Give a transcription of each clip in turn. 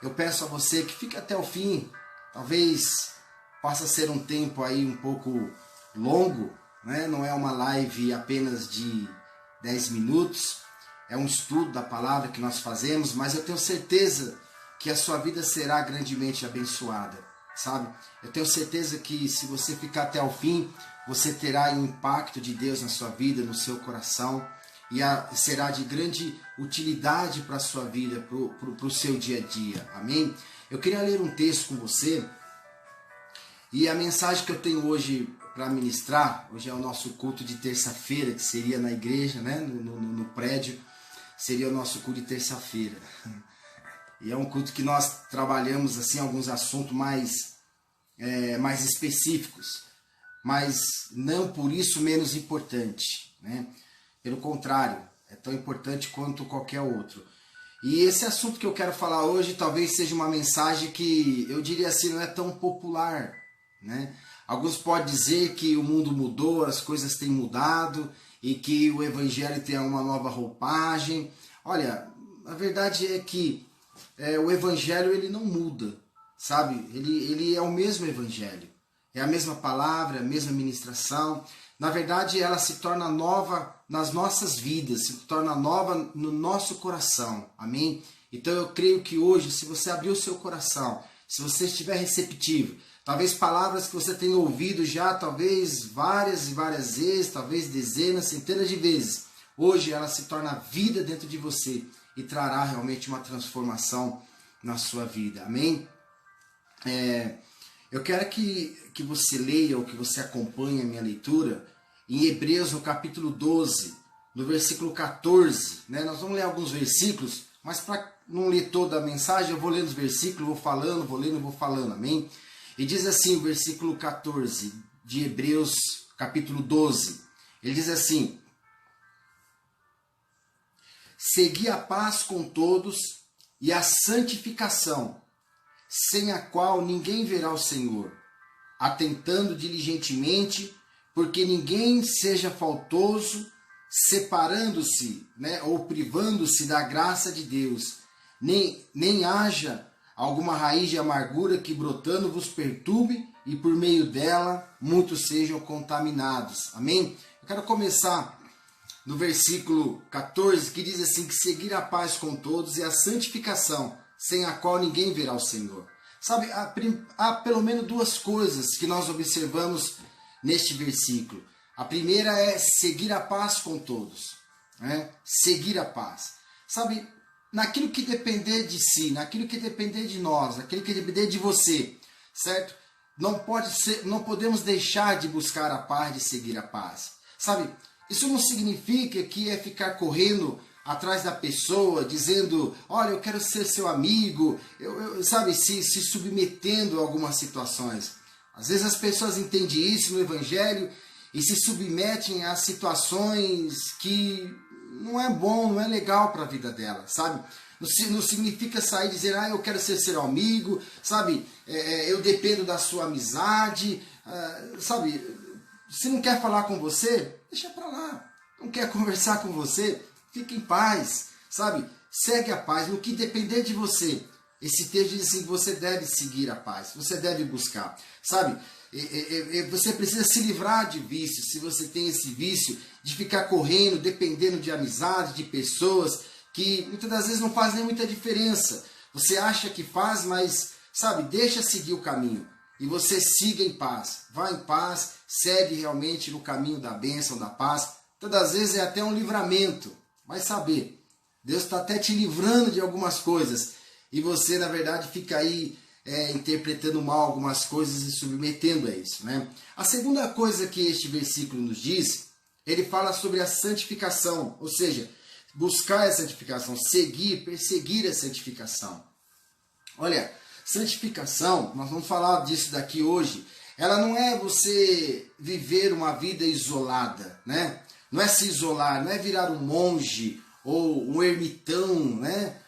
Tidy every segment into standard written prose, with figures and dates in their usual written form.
eu peço a você que fique até o fim. Talvez possa ser um tempo aí um pouco longo, né? Não é uma live apenas de 10 minutos, é um estudo da palavra que nós fazemos, mas eu tenho certeza que a sua vida será grandemente abençoada, sabe? Eu tenho certeza que se você ficar até o fim, você terá um impacto de Deus na sua vida, no seu coração, e será de grande utilidade para a sua vida, para o seu dia a dia, amém? Eu queria ler um texto com você, e a mensagem que eu tenho hoje para ministrar, hoje é o nosso culto de terça-feira, que seria na igreja, né? no prédio, seria o nosso culto de terça-feira. E é um culto que nós trabalhamos assim alguns assuntos mais específicos, mas não por isso menos importante, né? Pelo contrário, é tão importante quanto qualquer outro. E esse assunto que eu quero falar hoje talvez seja uma mensagem que eu diria assim, não é tão popular, né? Alguns podem dizer que o mundo mudou, as coisas têm mudado e que o evangelho tem uma nova roupagem. Olha, a verdade é que o evangelho ele não muda, sabe? Ele é o mesmo evangelho, é a mesma palavra, a mesma ministração. Na verdade, ela se torna nova nas nossas vidas, se torna nova no nosso coração, amém? Então eu creio que hoje, se você abrir o seu coração, se você estiver receptivo, talvez palavras que você tenha ouvido já, talvez várias e várias vezes, talvez dezenas, centenas de vezes, hoje ela se torna vida dentro de você e trará realmente uma transformação na sua vida, amém? Eu quero que você leia ou que você acompanhe a minha leitura em Hebreus, no capítulo 12, no versículo 14. Né? Nós vamos ler alguns versículos, mas para não ler toda a mensagem, eu vou lendo os versículos, vou falando, vou lendo, vou falando, amém? E diz assim o versículo 14 de Hebreus, capítulo 12. Ele diz assim: segui a paz com todos e a santificação, sem a qual ninguém verá o Senhor, atentando diligentemente, porque ninguém seja faltoso, separando-se, né, ou privando-se da graça de Deus, nem haja alguma raiz de amargura que brotando vos perturbe e por meio dela muitos sejam contaminados. Amém? Eu quero começar no versículo 14, que diz assim, que seguir a paz com todos e a santificação, sem a qual ninguém verá o Senhor. Sabe, há pelo menos duas coisas que nós observamos neste versículo. A primeira é seguir a paz com todos, né? Seguir a paz. Sabe, naquilo que depender de si, naquilo que depender de nós, naquilo que depender de você, certo? Não podemos deixar de buscar a paz, de seguir a paz. Sabe, isso não significa que é ficar correndo atrás da pessoa, dizendo, olha, eu quero ser seu amigo, sabe, se submetendo a algumas situações. Às vezes as pessoas entendem isso no Evangelho e se submetem a situações que não é bom, não é legal para a vida dela, sabe? Não significa sair e dizer, eu quero ser seu amigo, sabe? Eu dependo da sua amizade, sabe? Se não quer falar com você, deixa para lá. Não quer conversar com você, fique em paz, sabe? Segue a paz, no que depender de você. Esse texto diz assim, que você deve seguir a paz, você deve buscar, sabe? Você precisa se livrar de vícios, se você tem esse vício de ficar correndo, dependendo de amizade, de pessoas que muitas das vezes não fazem muita diferença. Você acha que faz, mas, sabe, deixa seguir o caminho. E você siga em paz, vá em paz, segue realmente no caminho da bênção, da paz. Todas as vezes é até um livramento, vai saber. Deus está até te livrando de algumas coisas. E você, na verdade, fica aí interpretando mal algumas coisas e submetendo a isso, né? A segunda coisa que este versículo nos diz, ele fala sobre a santificação, ou seja, buscar a santificação, seguir, perseguir a santificação. Olha, santificação, nós vamos falar disso daqui hoje, ela não é você viver uma vida isolada, né? Não é se isolar, não é virar um monge ou um ermitão, né?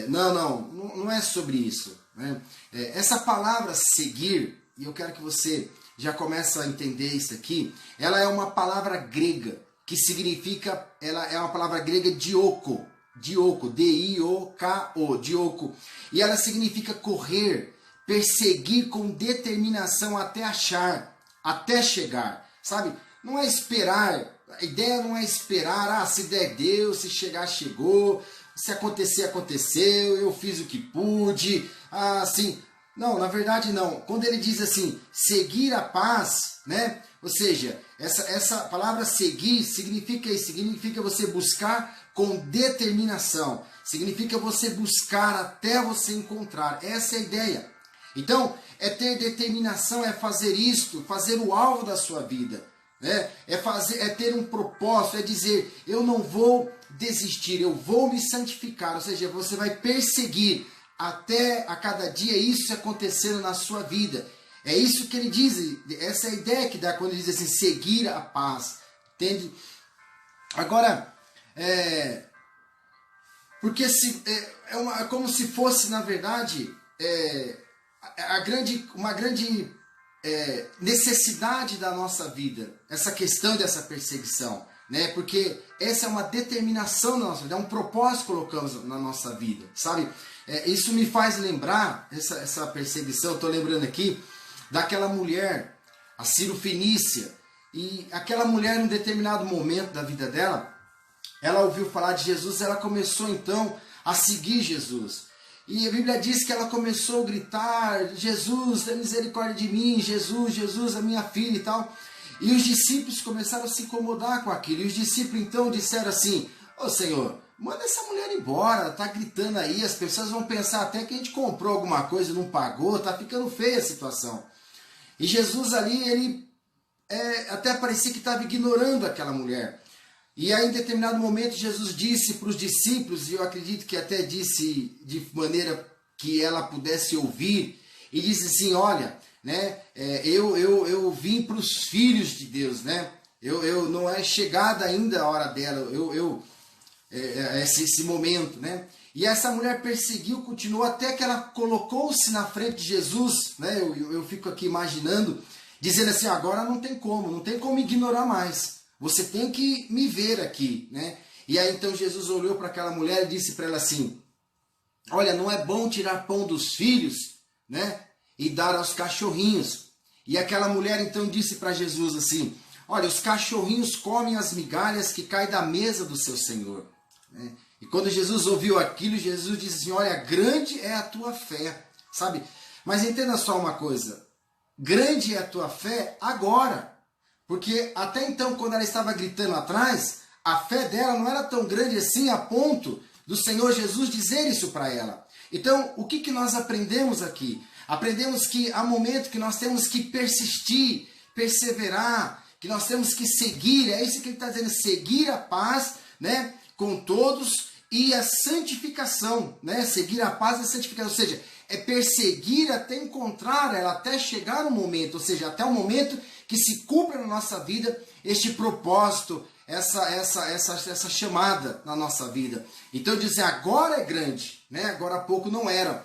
Não é sobre isso, né? Essa palavra seguir, e eu quero que você já comece a entender isso aqui, ela é uma palavra grega, que significa, ela é uma palavra grega dioko, Dioco, D-I-O-K-O, dioco. E ela significa correr, perseguir com determinação até achar, até chegar, sabe? Não é esperar, a ideia não é esperar, se der Deus, se chegar chegou, se acontecer aconteceu, eu fiz o que pude, assim. Não, na verdade não. Quando ele diz assim, seguir a paz, né? Ou seja, essa palavra seguir significa isso, significa você buscar com determinação, significa você buscar até você encontrar. Essa é a ideia. Então, é ter determinação, é fazer isto, fazer o alvo da sua vida. Né? É ter um propósito, é dizer, eu não vou desistir, eu vou me santificar. Ou seja, você vai perseguir até a cada dia isso acontecendo na sua vida. É isso que ele diz, essa é a ideia que dá quando ele diz assim, seguir a paz. Entende? Agora, porque é como se fosse, na verdade, uma grande necessidade da nossa vida, essa questão dessa perseguição, né? Porque essa é uma determinação da nossa vida, é um propósito que colocamos na nossa vida, sabe? Isso me faz lembrar, essa perseguição, estou lembrando aqui, daquela mulher, a Ciro Fenícia, e aquela mulher, em um determinado momento da vida dela, ela ouviu falar de Jesus, ela começou então a seguir Jesus. E a Bíblia diz que ela começou a gritar, Jesus, tem misericórdia de mim, Jesus, Jesus, a minha filha e tal. E os discípulos começaram a se incomodar com aquilo. E os discípulos então disseram assim, ô Senhor, manda essa mulher embora, tá gritando aí, as pessoas vão pensar até que a gente comprou alguma coisa e não pagou, tá ficando feia a situação. E Jesus ali, ele até parecia que estava ignorando aquela mulher. E aí, em determinado momento, Jesus disse para os discípulos, e eu acredito que até disse de maneira que ela pudesse ouvir, e disse assim, olha, né, eu vim para os filhos de Deus, né? Eu não é chegada ainda a hora dela, esse momento, né? E essa mulher perseguiu, continuou, até que ela colocou-se na frente de Jesus, né? Eu fico aqui imaginando, dizendo assim, agora não tem como ignorar mais. Você tem que me ver aqui, né? E aí então Jesus olhou para aquela mulher e disse para ela assim, olha, não é bom tirar pão dos filhos, né? E dar aos cachorrinhos. E aquela mulher então disse para Jesus assim, olha, os cachorrinhos comem as migalhas que caem da mesa do seu Senhor. Né? E quando Jesus ouviu aquilo, Jesus disse assim, olha, grande é a tua fé, sabe? Mas entenda só uma coisa, grande é a tua fé agora. Porque até então, quando ela estava gritando atrás, a fé dela não era tão grande assim a ponto do Senhor Jesus dizer isso para ela. Então, o que nós aprendemos aqui? Aprendemos que há momentos que nós temos que persistir, perseverar, que nós temos que seguir, é isso que ele está dizendo, seguir a paz, né, com todos e a santificação, né, seguir a paz e a santificação, ou seja, é perseguir até encontrar ela, até chegar no momento, ou seja, até o momento que se cumpra na nossa vida este propósito, essa chamada na nossa vida. Então dizer, agora é grande, né? Agora há pouco não era.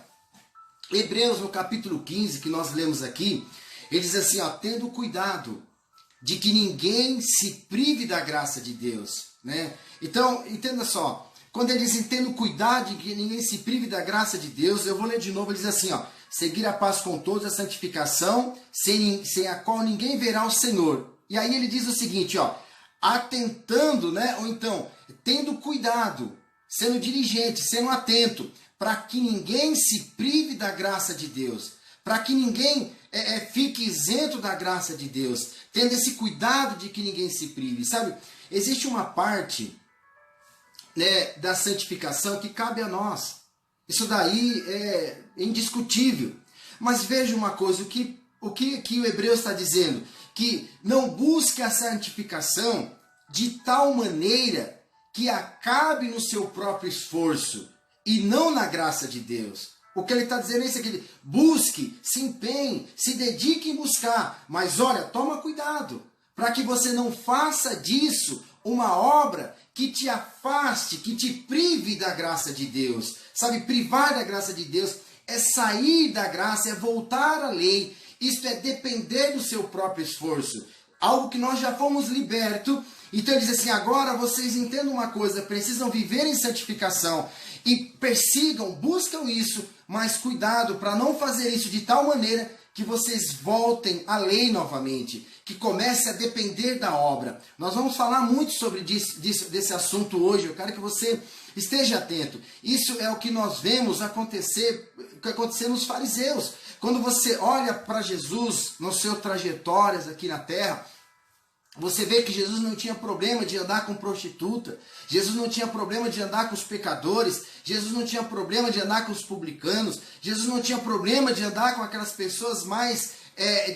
Hebreus no capítulo 15, que nós lemos aqui, ele diz assim, ó, tendo cuidado de que ninguém se prive da graça de Deus, né? Então, entenda só, quando ele diz, tendo cuidado de que ninguém se prive da graça de Deus, eu vou ler de novo, ele diz assim, ó, seguir a paz com todos, a santificação, sem a qual ninguém verá o Senhor. E aí ele diz o seguinte, ó, atentando, né, ou então, tendo cuidado, sendo diligente, sendo atento, para que ninguém se prive da graça de Deus, para que ninguém fique isento da graça de Deus, tendo esse cuidado de que ninguém se prive, sabe? Existe uma parte, né, da santificação que cabe a nós. Isso daí é indiscutível. Mas veja uma coisa, o que o hebreu está dizendo? Que não busque a santificação de tal maneira que acabe no seu próprio esforço e não na graça de Deus. O que ele está dizendo é isso aqui, busque, se empenhe, se dedique em buscar, mas olha, toma cuidado, para que você não faça disso uma obra que te afaste, que te prive da graça de Deus. Sabe, privar da graça de Deus é sair da graça, é voltar à lei. Isto é depender do seu próprio esforço. Algo que nós já fomos libertos Então ele diz assim, agora vocês entendam uma coisa, precisam viver em santificação e persigam, buscam isso, mas cuidado para não fazer isso de tal maneira que vocês voltem à lei novamente, que comece a depender da obra. Nós vamos falar muito sobre desse assunto hoje, eu quero que você esteja atento. Isso é o que nós vemos acontecer nos fariseus. Quando você olha para Jesus, nas suas trajetórias aqui na terra, você vê que Jesus não tinha problema de andar com prostituta, Jesus não tinha problema de andar com os pecadores, Jesus não tinha problema de andar com os publicanos, Jesus não tinha problema de andar com aquelas pessoas mais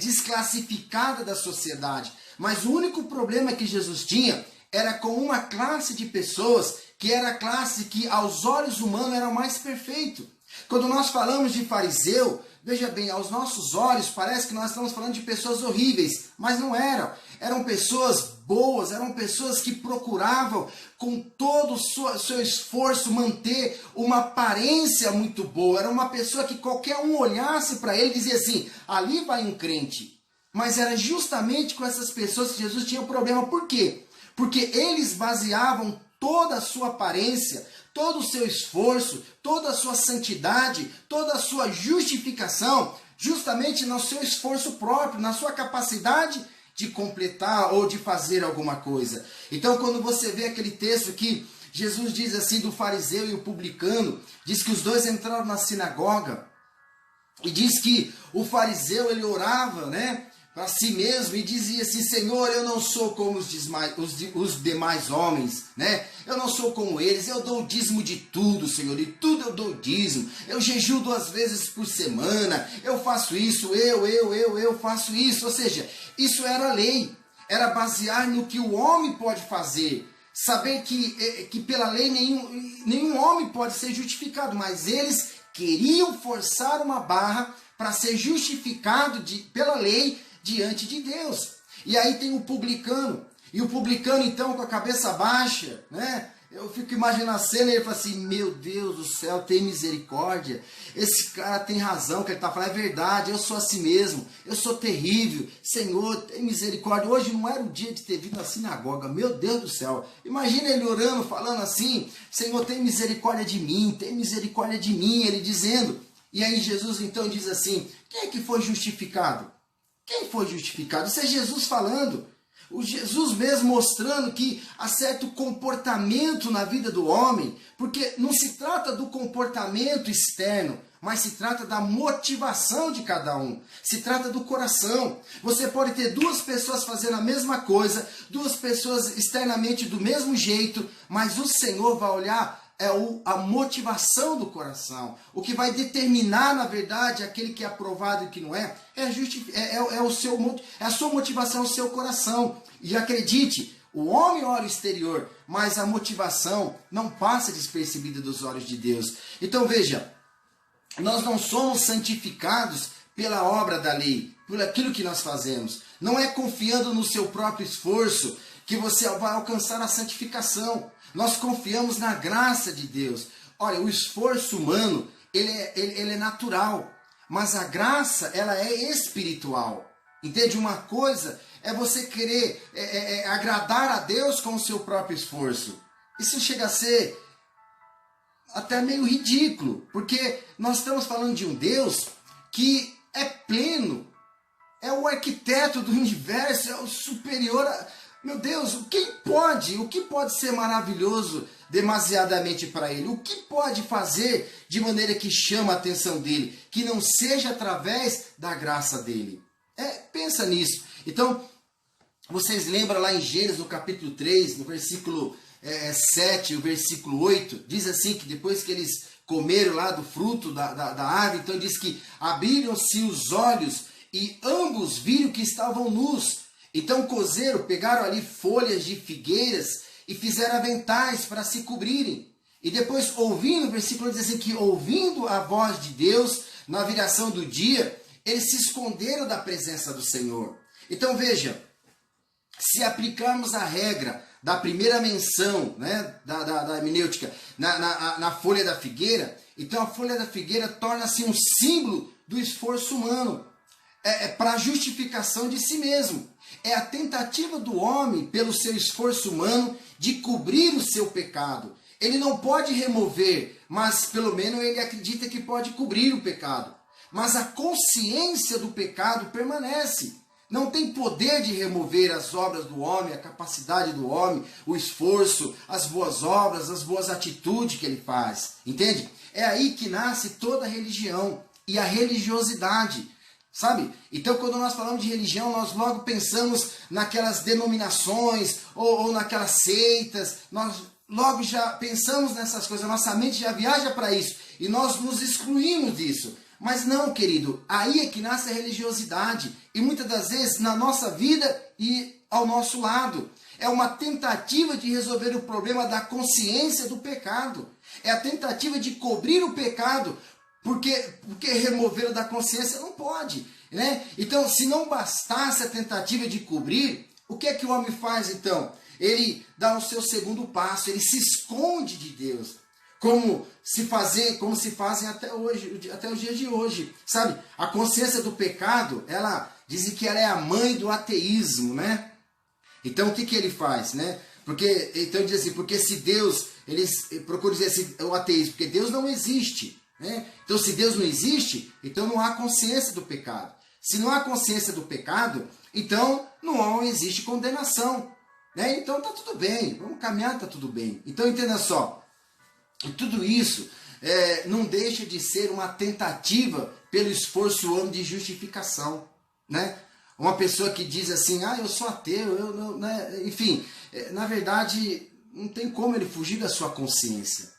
desclassificadas da sociedade. Mas o único problema que Jesus tinha era com uma classe de pessoas que era a classe que aos olhos humanos era o mais perfeito. Quando nós falamos de fariseu, veja bem, aos nossos olhos parece que nós estamos falando de pessoas horríveis, mas não eram. Eram pessoas boas, eram pessoas que procuravam com todo o seu esforço manter uma aparência muito boa. Era uma pessoa que qualquer um olhasse para ele e dizia assim, ali vai um crente. Mas era justamente com essas pessoas que Jesus tinha um problema. Por quê? Porque eles baseavam toda a sua aparência, todo o seu esforço, toda a sua santidade, toda a sua justificação, justamente no seu esforço próprio, na sua capacidade de completar ou de fazer alguma coisa. Então, quando você vê aquele texto que Jesus diz assim do fariseu e o publicano, diz que os dois entraram na sinagoga e diz que o fariseu ele orava, né, para si mesmo e dizia assim, Senhor, eu não sou como os demais homens, né? Eu não sou como eles, eu dou o dízimo de tudo, Senhor, e tudo eu dou o dízimo, eu jejuo 2 vezes por semana, eu faço isso, eu faço isso, ou seja, isso era a lei, era basear no que o homem pode fazer, saber que pela lei nenhum homem pode ser justificado, mas eles queriam forçar uma barra para ser justificado pela lei diante de Deus. E aí tem o publicano. E o publicano, então, com a cabeça baixa, né? Eu fico imaginando a cena e ele fala assim, meu Deus do céu, tem misericórdia. Esse cara tem razão, que ele está falando, é verdade, eu sou assim mesmo, eu sou terrível. Senhor, tem misericórdia. Hoje não era o dia de ter vindo à sinagoga, meu Deus do céu. Imagina ele orando, falando assim, Senhor, tem misericórdia de mim, tem misericórdia de mim, ele dizendo. E aí Jesus então diz assim, quem é que foi justificado? Quem foi justificado? Isso é Jesus falando. O Jesus mesmo mostrando que há certo comportamento na vida do homem, porque não se trata do comportamento externo, mas se trata da motivação de cada um. Se trata do coração. Você pode ter 2 pessoas fazendo a mesma coisa, 2 pessoas externamente do mesmo jeito, mas o Senhor vai olhar a motivação do coração. O que vai determinar, na verdade, aquele que é aprovado e que não é a sua motivação, o seu coração. E acredite, o homem olha o exterior, mas a motivação não passa despercebida dos olhos de Deus. Então veja, nós não somos santificados pela obra da lei, por aquilo que nós fazemos. Não é confiando no seu próprio esforço que você vai alcançar a santificação. Nós confiamos na graça de Deus. Olha, o esforço humano, ele é natural, mas a graça, ela é espiritual. Entende? Uma coisa é você querer agradar a Deus com o seu próprio esforço. Isso chega a ser até meio ridículo, porque nós estamos falando de um Deus que é pleno, é o arquiteto do universo, é o superior a... Meu Deus, o que pode ser maravilhoso demasiadamente para ele? O que pode fazer de maneira que chama a atenção dele? Que não seja através da graça dele. Pensa nisso. Então, vocês lembram lá em Gênesis, no capítulo 3, no versículo 7, o versículo 8, diz assim que depois que eles comeram lá do fruto da árvore, então diz que abriram-se os olhos e ambos viram que estavam nus. Então cozeram, pegaram ali folhas de figueiras e fizeram aventais para se cobrirem. E depois ouvindo, o versículo diz assim que ouvindo a voz de Deus na viração do dia, eles se esconderam da presença do Senhor. Então veja, se aplicarmos a regra da primeira menção, né, da hermenêutica na folha da figueira, então a folha da figueira torna-se um símbolo do esforço humano. para a justificação de si mesmo. É a tentativa do homem, pelo seu esforço humano, de cobrir o seu pecado. Ele não pode remover, mas pelo menos ele acredita que pode cobrir o pecado. Mas a consciência do pecado permanece. Não tem poder de remover as obras do homem, a capacidade do homem, o esforço, as boas obras, as boas atitudes que ele faz. Entende? É aí que nasce toda a religião e a religiosidade. Sabe? Então, quando nós falamos de religião, nós logo pensamos naquelas denominações ou naquelas seitas. Nós logo já pensamos nessas coisas. Nossa mente já viaja para isso. E nós nos excluímos disso. Mas não, querido. Aí é que nasce a religiosidade. E muitas das vezes na nossa vida e ao nosso lado. É uma tentativa de resolver o problema da consciência do pecado. É a tentativa de cobrir o pecado. Porque removê-lo da consciência não pode, né? Então, se não bastasse a tentativa de cobrir, o que é que o homem faz então? Ele dá o seu segundo passo, ele se esconde de Deus, como se fazem até hoje, até os dias de hoje, sabe? A consciência do pecado, dizem que ela é a mãe do ateísmo, né? Então, o que ele faz, né? Então diz assim, porque se Deus, eles procuram dizer assim, o ateísmo, porque Deus não existe. Então, se Deus não existe, então não há consciência do pecado. Se não há consciência do pecado, então não existe condenação. Então está tudo bem, vamos caminhar, está tudo bem. Então entenda só, tudo isso não deixa de ser uma tentativa pelo esforço humano de justificação. Uma pessoa que diz assim, eu sou ateu, eu não, enfim, na verdade não tem como ele fugir da sua consciência.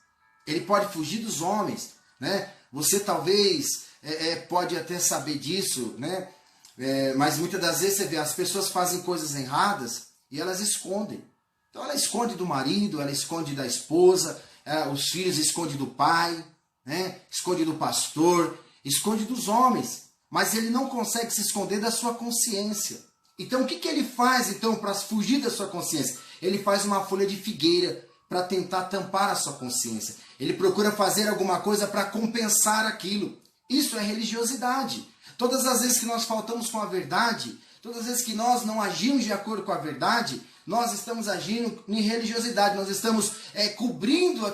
Ele pode fugir dos homens. Você talvez pode até saber disso, mas muitas das vezes você vê, as pessoas fazem coisas erradas e elas escondem. Então ela esconde do marido, ela esconde da esposa, os filhos esconde do pai, esconde do pastor, esconde dos homens, mas ele não consegue se esconder da sua consciência. Então o que ele faz então para fugir da sua consciência? Ele faz uma folha de figueira para tentar tampar a sua consciência. Ele procura fazer alguma coisa para compensar aquilo. Isso é religiosidade. Todas as vezes que nós faltamos com a verdade, todas as vezes que nós não agimos de acordo com a verdade, nós estamos agindo em religiosidade. Nós estamos cobrindo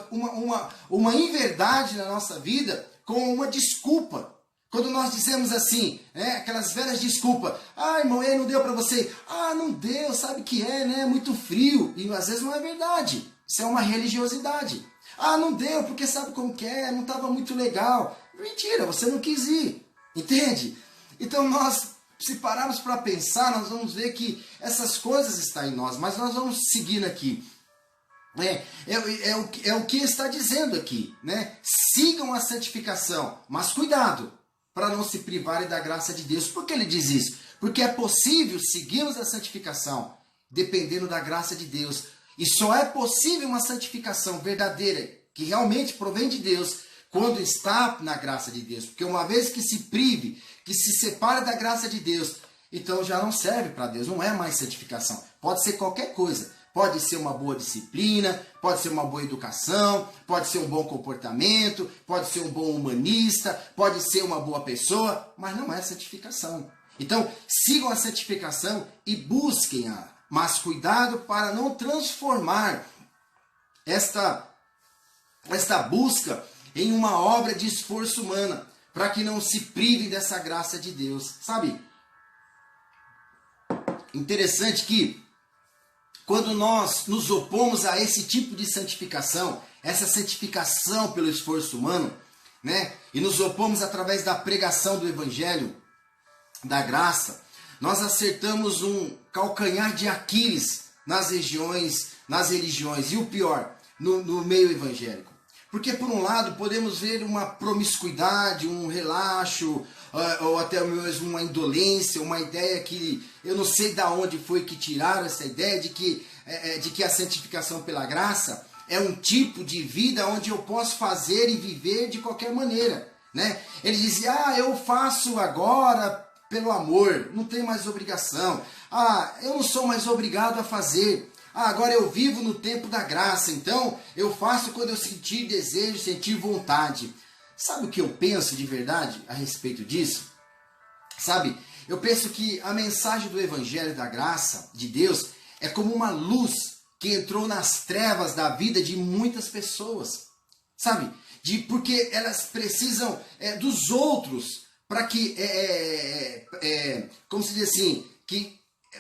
uma inverdade na nossa vida com uma desculpa. Quando nós dizemos assim, aquelas velhas desculpas, irmão, não deu para você. Não deu, sabe que é muito frio. E às vezes não é verdade. Isso é uma religiosidade. Não deu, porque sabe como que é, não estava muito legal. Mentira, você não quis ir. Entende? Então nós, se pararmos para pensar, nós vamos ver que essas coisas estão em nós. Mas nós vamos seguindo aqui. É o que está dizendo aqui. Sigam a santificação, mas cuidado, para não se privarem da graça de Deus. Por que ele diz isso? Porque é possível seguirmos a santificação dependendo da graça de Deus. E só é possível uma santificação verdadeira, que realmente provém de Deus, quando está na graça de Deus. Porque uma vez que se prive, que se separa da graça de Deus, então já não serve para Deus, não é mais santificação. Pode ser qualquer coisa. Pode ser uma boa disciplina, pode ser uma boa educação, pode ser um bom comportamento, pode ser um bom humanista, pode ser uma boa pessoa, mas não é santificação. Então, sigam a santificação e busquem-a. Mas cuidado para não transformar esta busca em uma obra de esforço humana, para que não se prive dessa graça de Deus. Sabe? Interessante que quando nós nos opomos a esse tipo de santificação, essa santificação pelo esforço humano, e nos opomos através da pregação do Evangelho, da graça, nós acertamos um calcanhar de Aquiles nas religiões, e o pior, no meio evangélico. Porque por um lado podemos ver uma promiscuidade, um relaxo, ou até mesmo uma indolência, uma ideia que eu não sei de onde foi que tiraram essa ideia de que a santificação pela graça é um tipo de vida onde eu posso fazer e viver de qualquer maneira. Ele dizia, eu faço agora pelo amor, não tenho mais obrigação. Eu não sou mais obrigado a fazer. Agora eu vivo no tempo da graça, então eu faço quando eu sentir desejo, sentir vontade. Sabe o que eu penso de verdade a respeito disso? Sabe, eu penso que a mensagem do Evangelho da Graça de Deus é como uma luz que entrou nas trevas da vida de muitas pessoas, sabe? Porque elas precisam dos outros para que, como se diz assim, que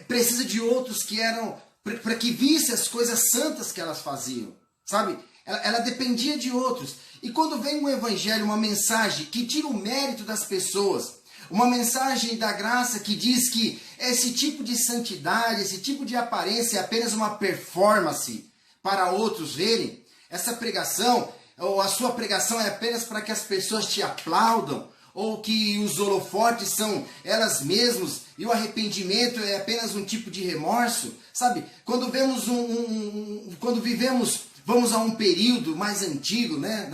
precisa de outros que eram, para que visse as coisas santas que elas faziam, sabe? Ela dependia de outros. E quando vem um evangelho, uma mensagem que tira o mérito das pessoas, uma mensagem da graça que diz que esse tipo de santidade, esse tipo de aparência é apenas uma performance para outros verem, essa pregação, ou a sua pregação é apenas para que as pessoas te aplaudam, ou que os holofotes são elas mesmas e o arrependimento é apenas um tipo de remorso, sabe? Quando vemos quando vivemos, vamos a um período mais antigo, né,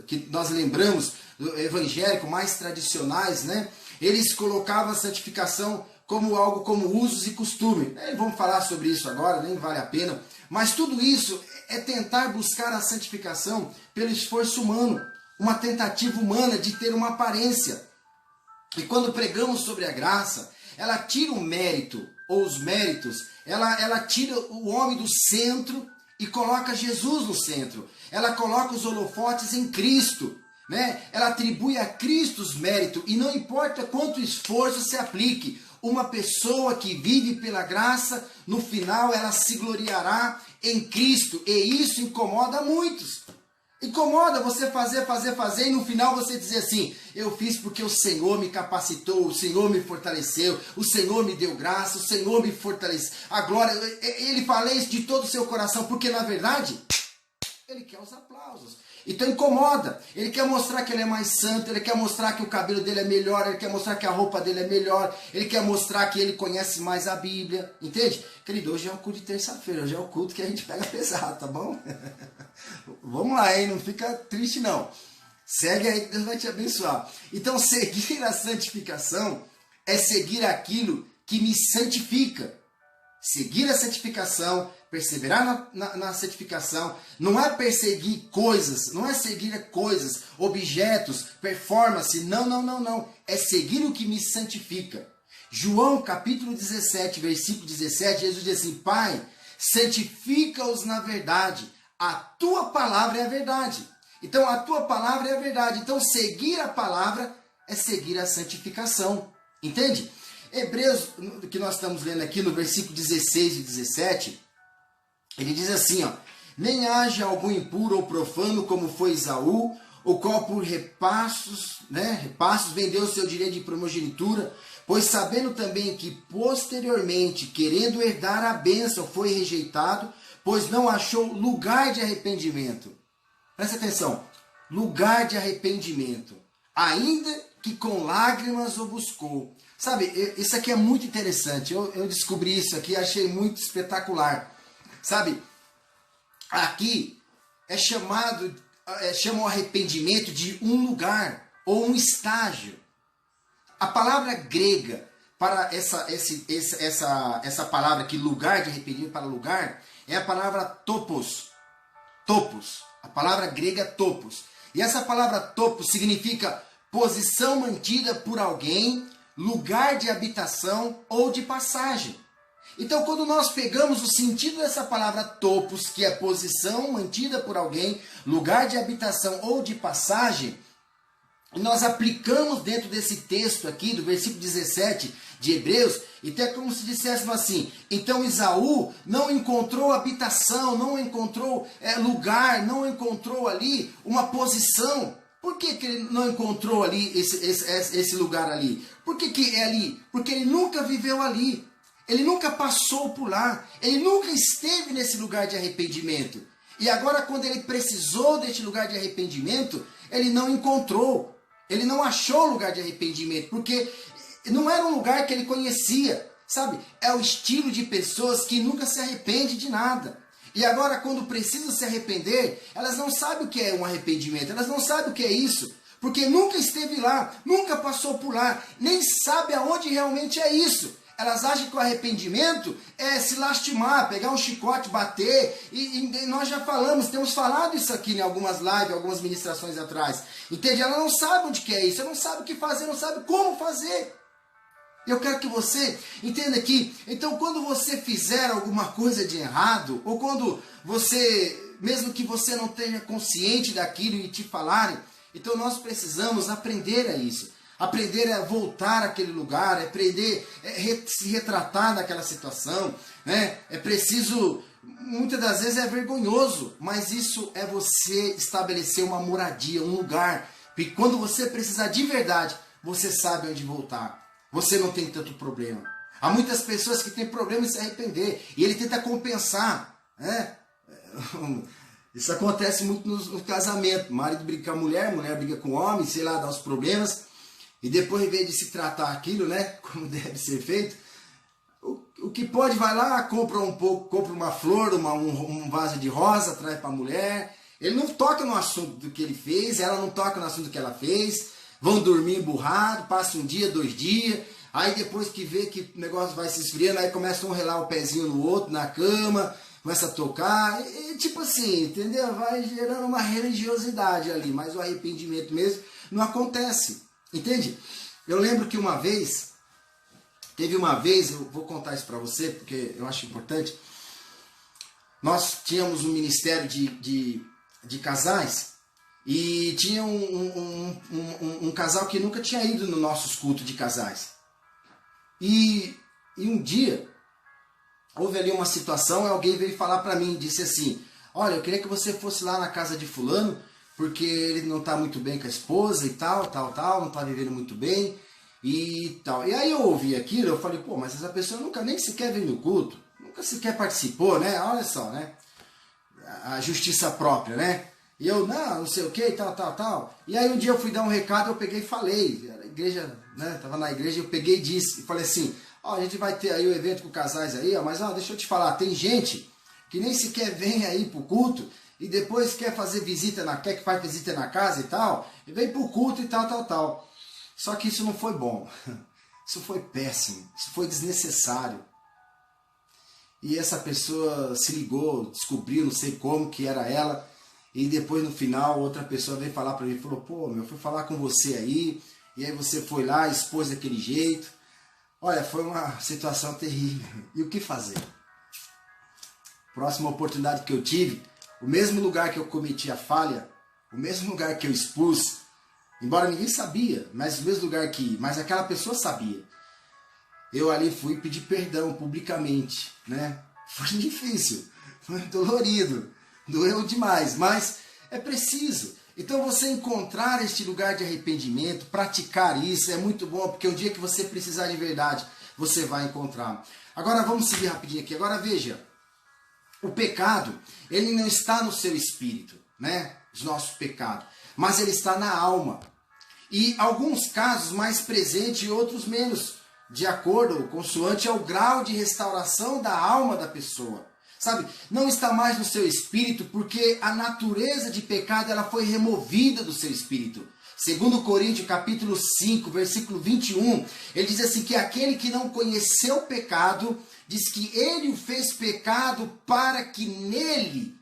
que nós lembramos do evangélico, mais tradicionais, né? Eles colocavam a santificação como algo como usos e costume. Vamos falar sobre isso agora, nem vale a pena. Mas tudo isso é tentar buscar a santificação pelo esforço humano, uma tentativa humana de ter uma aparência. E quando pregamos sobre a graça, ela tira o mérito, ou os méritos, ela tira o homem do centro e coloca Jesus no centro. Ela coloca os holofotes em Cristo, né? Ela atribui a Cristo os méritos, e não importa quanto esforço se aplique, uma pessoa que vive pela graça, no final ela se gloriará em Cristo, e isso incomoda muitos. Incomoda você fazer, e no final você dizer assim: eu fiz porque o Senhor me capacitou, o Senhor me fortaleceu, o Senhor me deu graça, o Senhor me fortaleceu. A glória, ele fala isso de todo o seu coração, porque na verdade, ele quer os aplausos. Então incomoda, ele quer mostrar que ele é mais santo, ele quer mostrar que o cabelo dele é melhor, ele quer mostrar que a roupa dele é melhor, ele quer mostrar que ele conhece mais a Bíblia, entende? Querido, hoje é o culto de terça-feira, hoje é o culto que a gente pega pesado, tá bom? Vamos lá, hein? Não fica triste não. Segue aí que Deus vai te abençoar. Então seguir a santificação é seguir aquilo que me santifica. Seguir a santificação, perseverar na santificação, não é perseguir coisas, não é seguir coisas, objetos, performance, não. É seguir o que me santifica. João capítulo 17, versículo 17, Jesus diz assim: Pai, santifica-os na verdade, a tua palavra é a verdade. Então a tua palavra é a verdade. Então seguir a palavra é seguir a santificação. Entende? Hebreus, que nós estamos lendo aqui no versículo 16 e 17, ele diz assim, ó: nem haja algum impuro ou profano como foi Esaú, o qual por repassos vendeu o seu direito de primogenitura, pois sabendo também que posteriormente, querendo herdar a bênção, foi rejeitado, pois não achou lugar de arrependimento. Presta atenção, lugar de arrependimento, ainda que com lágrimas o buscou. Sabe, isso aqui é muito interessante. Eu descobri isso aqui, achei muito espetacular. Sabe, aqui chama o arrependimento de um lugar ou um estágio. A palavra grega para essa palavra aqui, lugar de arrependimento para lugar, é a palavra topos. Topos. A palavra grega topos. E essa palavra topos significa posição mantida por alguém, lugar de habitação ou de passagem. Então, quando nós pegamos o sentido dessa palavra topos, que é posição mantida por alguém, lugar de habitação ou de passagem, nós aplicamos dentro desse texto aqui, do versículo 17 de Hebreus, e até como se disséssemos assim: então Esaú não encontrou habitação, não encontrou lugar, não encontrou ali uma posição. Por que ele não encontrou ali esse lugar ali? Por que é ali? Porque ele nunca viveu ali. Ele nunca passou por lá. Ele nunca esteve nesse lugar de arrependimento. E agora, quando ele precisou desse lugar de arrependimento, ele não encontrou. Ele não achou lugar de arrependimento. Porque não era um lugar que ele conhecia. Sabe? É o estilo de pessoas que nunca se arrepende de nada. E agora, quando precisam se arrepender, elas não sabem o que é um arrependimento, elas não sabem o que é isso, porque nunca esteve lá, nunca passou por lá, nem sabe aonde realmente é isso. Elas acham que o arrependimento é se lastimar, pegar um chicote, bater, e nós já temos falado isso aqui em algumas lives, algumas ministrações atrás. Entende? Ela não sabe onde que é isso, ela não sabe o que fazer, não sabe como fazer. Eu quero que você entenda que, então, quando você fizer alguma coisa de errado, ou quando você, mesmo que você não tenha consciente daquilo e te falarem, então nós precisamos aprender a isso. Aprender a voltar àquele lugar, aprender a se retratar naquela situação, né? É preciso, muitas das vezes é vergonhoso, mas isso é você estabelecer uma moradia, um lugar. Porque quando você precisar de verdade, você sabe onde voltar. Você não tem tanto problema. Há muitas pessoas que têm problema em se arrepender e ele tenta compensar, né? Isso acontece muito no casamento. Marido briga com a mulher, mulher briga com o homem, sei lá, dá os problemas. E depois, em vez de se tratar aquilo, né, como deve ser feito, o que pode, vai lá, compra um pouco, compra uma flor, um vaso de rosa, traz para a mulher. Ele não toca no assunto do que ele fez, ela não toca no assunto do que ela fez. Vão dormir emburrado, passa um dia, 2 dias. Aí depois que vê que o negócio vai se esfriando, aí começa um relar o pezinho no outro, na cama, começa a tocar. E, tipo assim, entendeu? Vai gerando uma religiosidade ali, mas o arrependimento mesmo não acontece. Entende? Eu lembro que teve uma vez, eu vou contar isso para você, porque eu acho importante. Nós tínhamos um ministério de casais e tinha um casal que nunca tinha ido nos nossos cultos de casais. E um dia, houve ali uma situação, alguém veio falar para mim, disse assim, olha, eu queria que você fosse lá na casa de fulano, porque ele não está muito bem com a esposa e tal, não está vivendo muito bem e tal. E aí eu ouvi aquilo, eu falei, pô, mas essa pessoa nunca nem sequer veio no culto, nunca sequer participou, né? Olha só, né? A justiça própria, né? E eu, não sei o que, tal. E aí um dia eu fui dar um recado, eu peguei e falei, a igreja, né? Tava na igreja, eu peguei e disse, e falei assim, ó, a gente vai ter aí o evento com casais aí, ó, mas ó, deixa eu te falar, tem gente que nem sequer vem aí pro culto, e depois quer fazer visita, quer que faz visita na casa e tal, e vem pro culto e tal. Só que isso não foi bom. Isso foi péssimo. Isso foi desnecessário. E essa pessoa se ligou, descobriu, não sei como, que era ela. E depois no final, outra pessoa veio falar para mim, falou, pô, eu fui falar com você aí, e aí você foi lá, expôs daquele jeito. Olha, foi uma situação terrível. E o que fazer? Próxima oportunidade que eu tive, o mesmo lugar que eu cometi a falha, o mesmo lugar que eu expus, embora ninguém sabia, mas o mesmo lugar mas aquela pessoa sabia. Eu ali fui pedir perdão publicamente, né? Foi difícil, foi dolorido, doeu demais, mas é preciso. Então você encontrar este lugar de arrependimento, praticar isso, é muito bom, porque o dia que você precisar de verdade, você vai encontrar. Agora vamos seguir rapidinho aqui. Agora veja, o pecado, ele não está no seu espírito, né? Os nossos pecados, mas ele está na alma. E alguns casos mais presentes e outros menos, de acordo, consoante ao grau de restauração da alma da pessoa. Sabe, não está mais no seu espírito porque a natureza de pecado ela foi removida do seu espírito. Segundo Coríntios capítulo 5, versículo 21, ele diz assim que aquele que não conheceu o pecado, diz que ele o fez pecado para que nele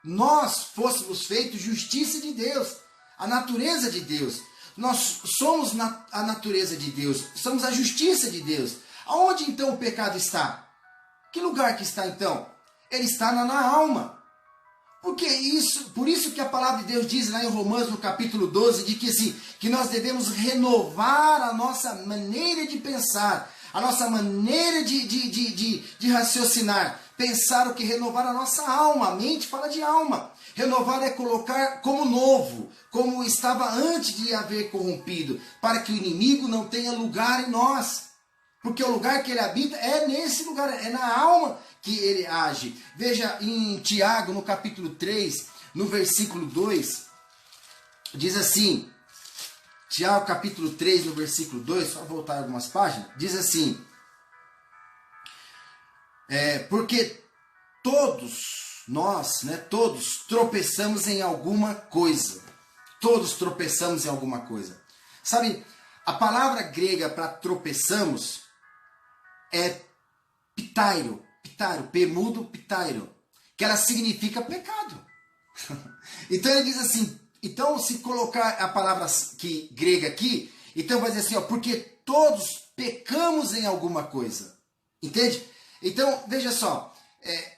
nós fôssemos feitos justiça de Deus, a natureza de Deus. Nós somos a natureza de Deus, somos a justiça de Deus. Aonde então o pecado está? Que lugar que está então? Ele está na alma. Por isso que a palavra de Deus diz lá em Romanos no capítulo 12, de que, assim, que nós devemos renovar a nossa maneira de pensar, a nossa maneira de raciocinar. Pensar o que? Renovar a nossa alma. A mente fala de alma. Renovar é colocar como novo, como estava antes de haver corrompido, para que o inimigo não tenha lugar em nós. Porque o lugar que ele habita é nesse lugar, é na alma que ele age. Veja em Tiago, no capítulo 3, no versículo 2, diz assim, Tiago capítulo 3, no versículo 2, só voltar algumas páginas, diz assim, porque todos nós, né, todos tropeçamos em alguma coisa. Todos tropeçamos em alguma coisa. Sabe, a palavra grega para tropeçamos é pitairo, P mudo, pitairo, que ela significa pecado. Então ele diz assim, então se colocar a palavra grega aqui, então vai dizer assim, ó, porque todos pecamos em alguma coisa. Entende? Então, veja só.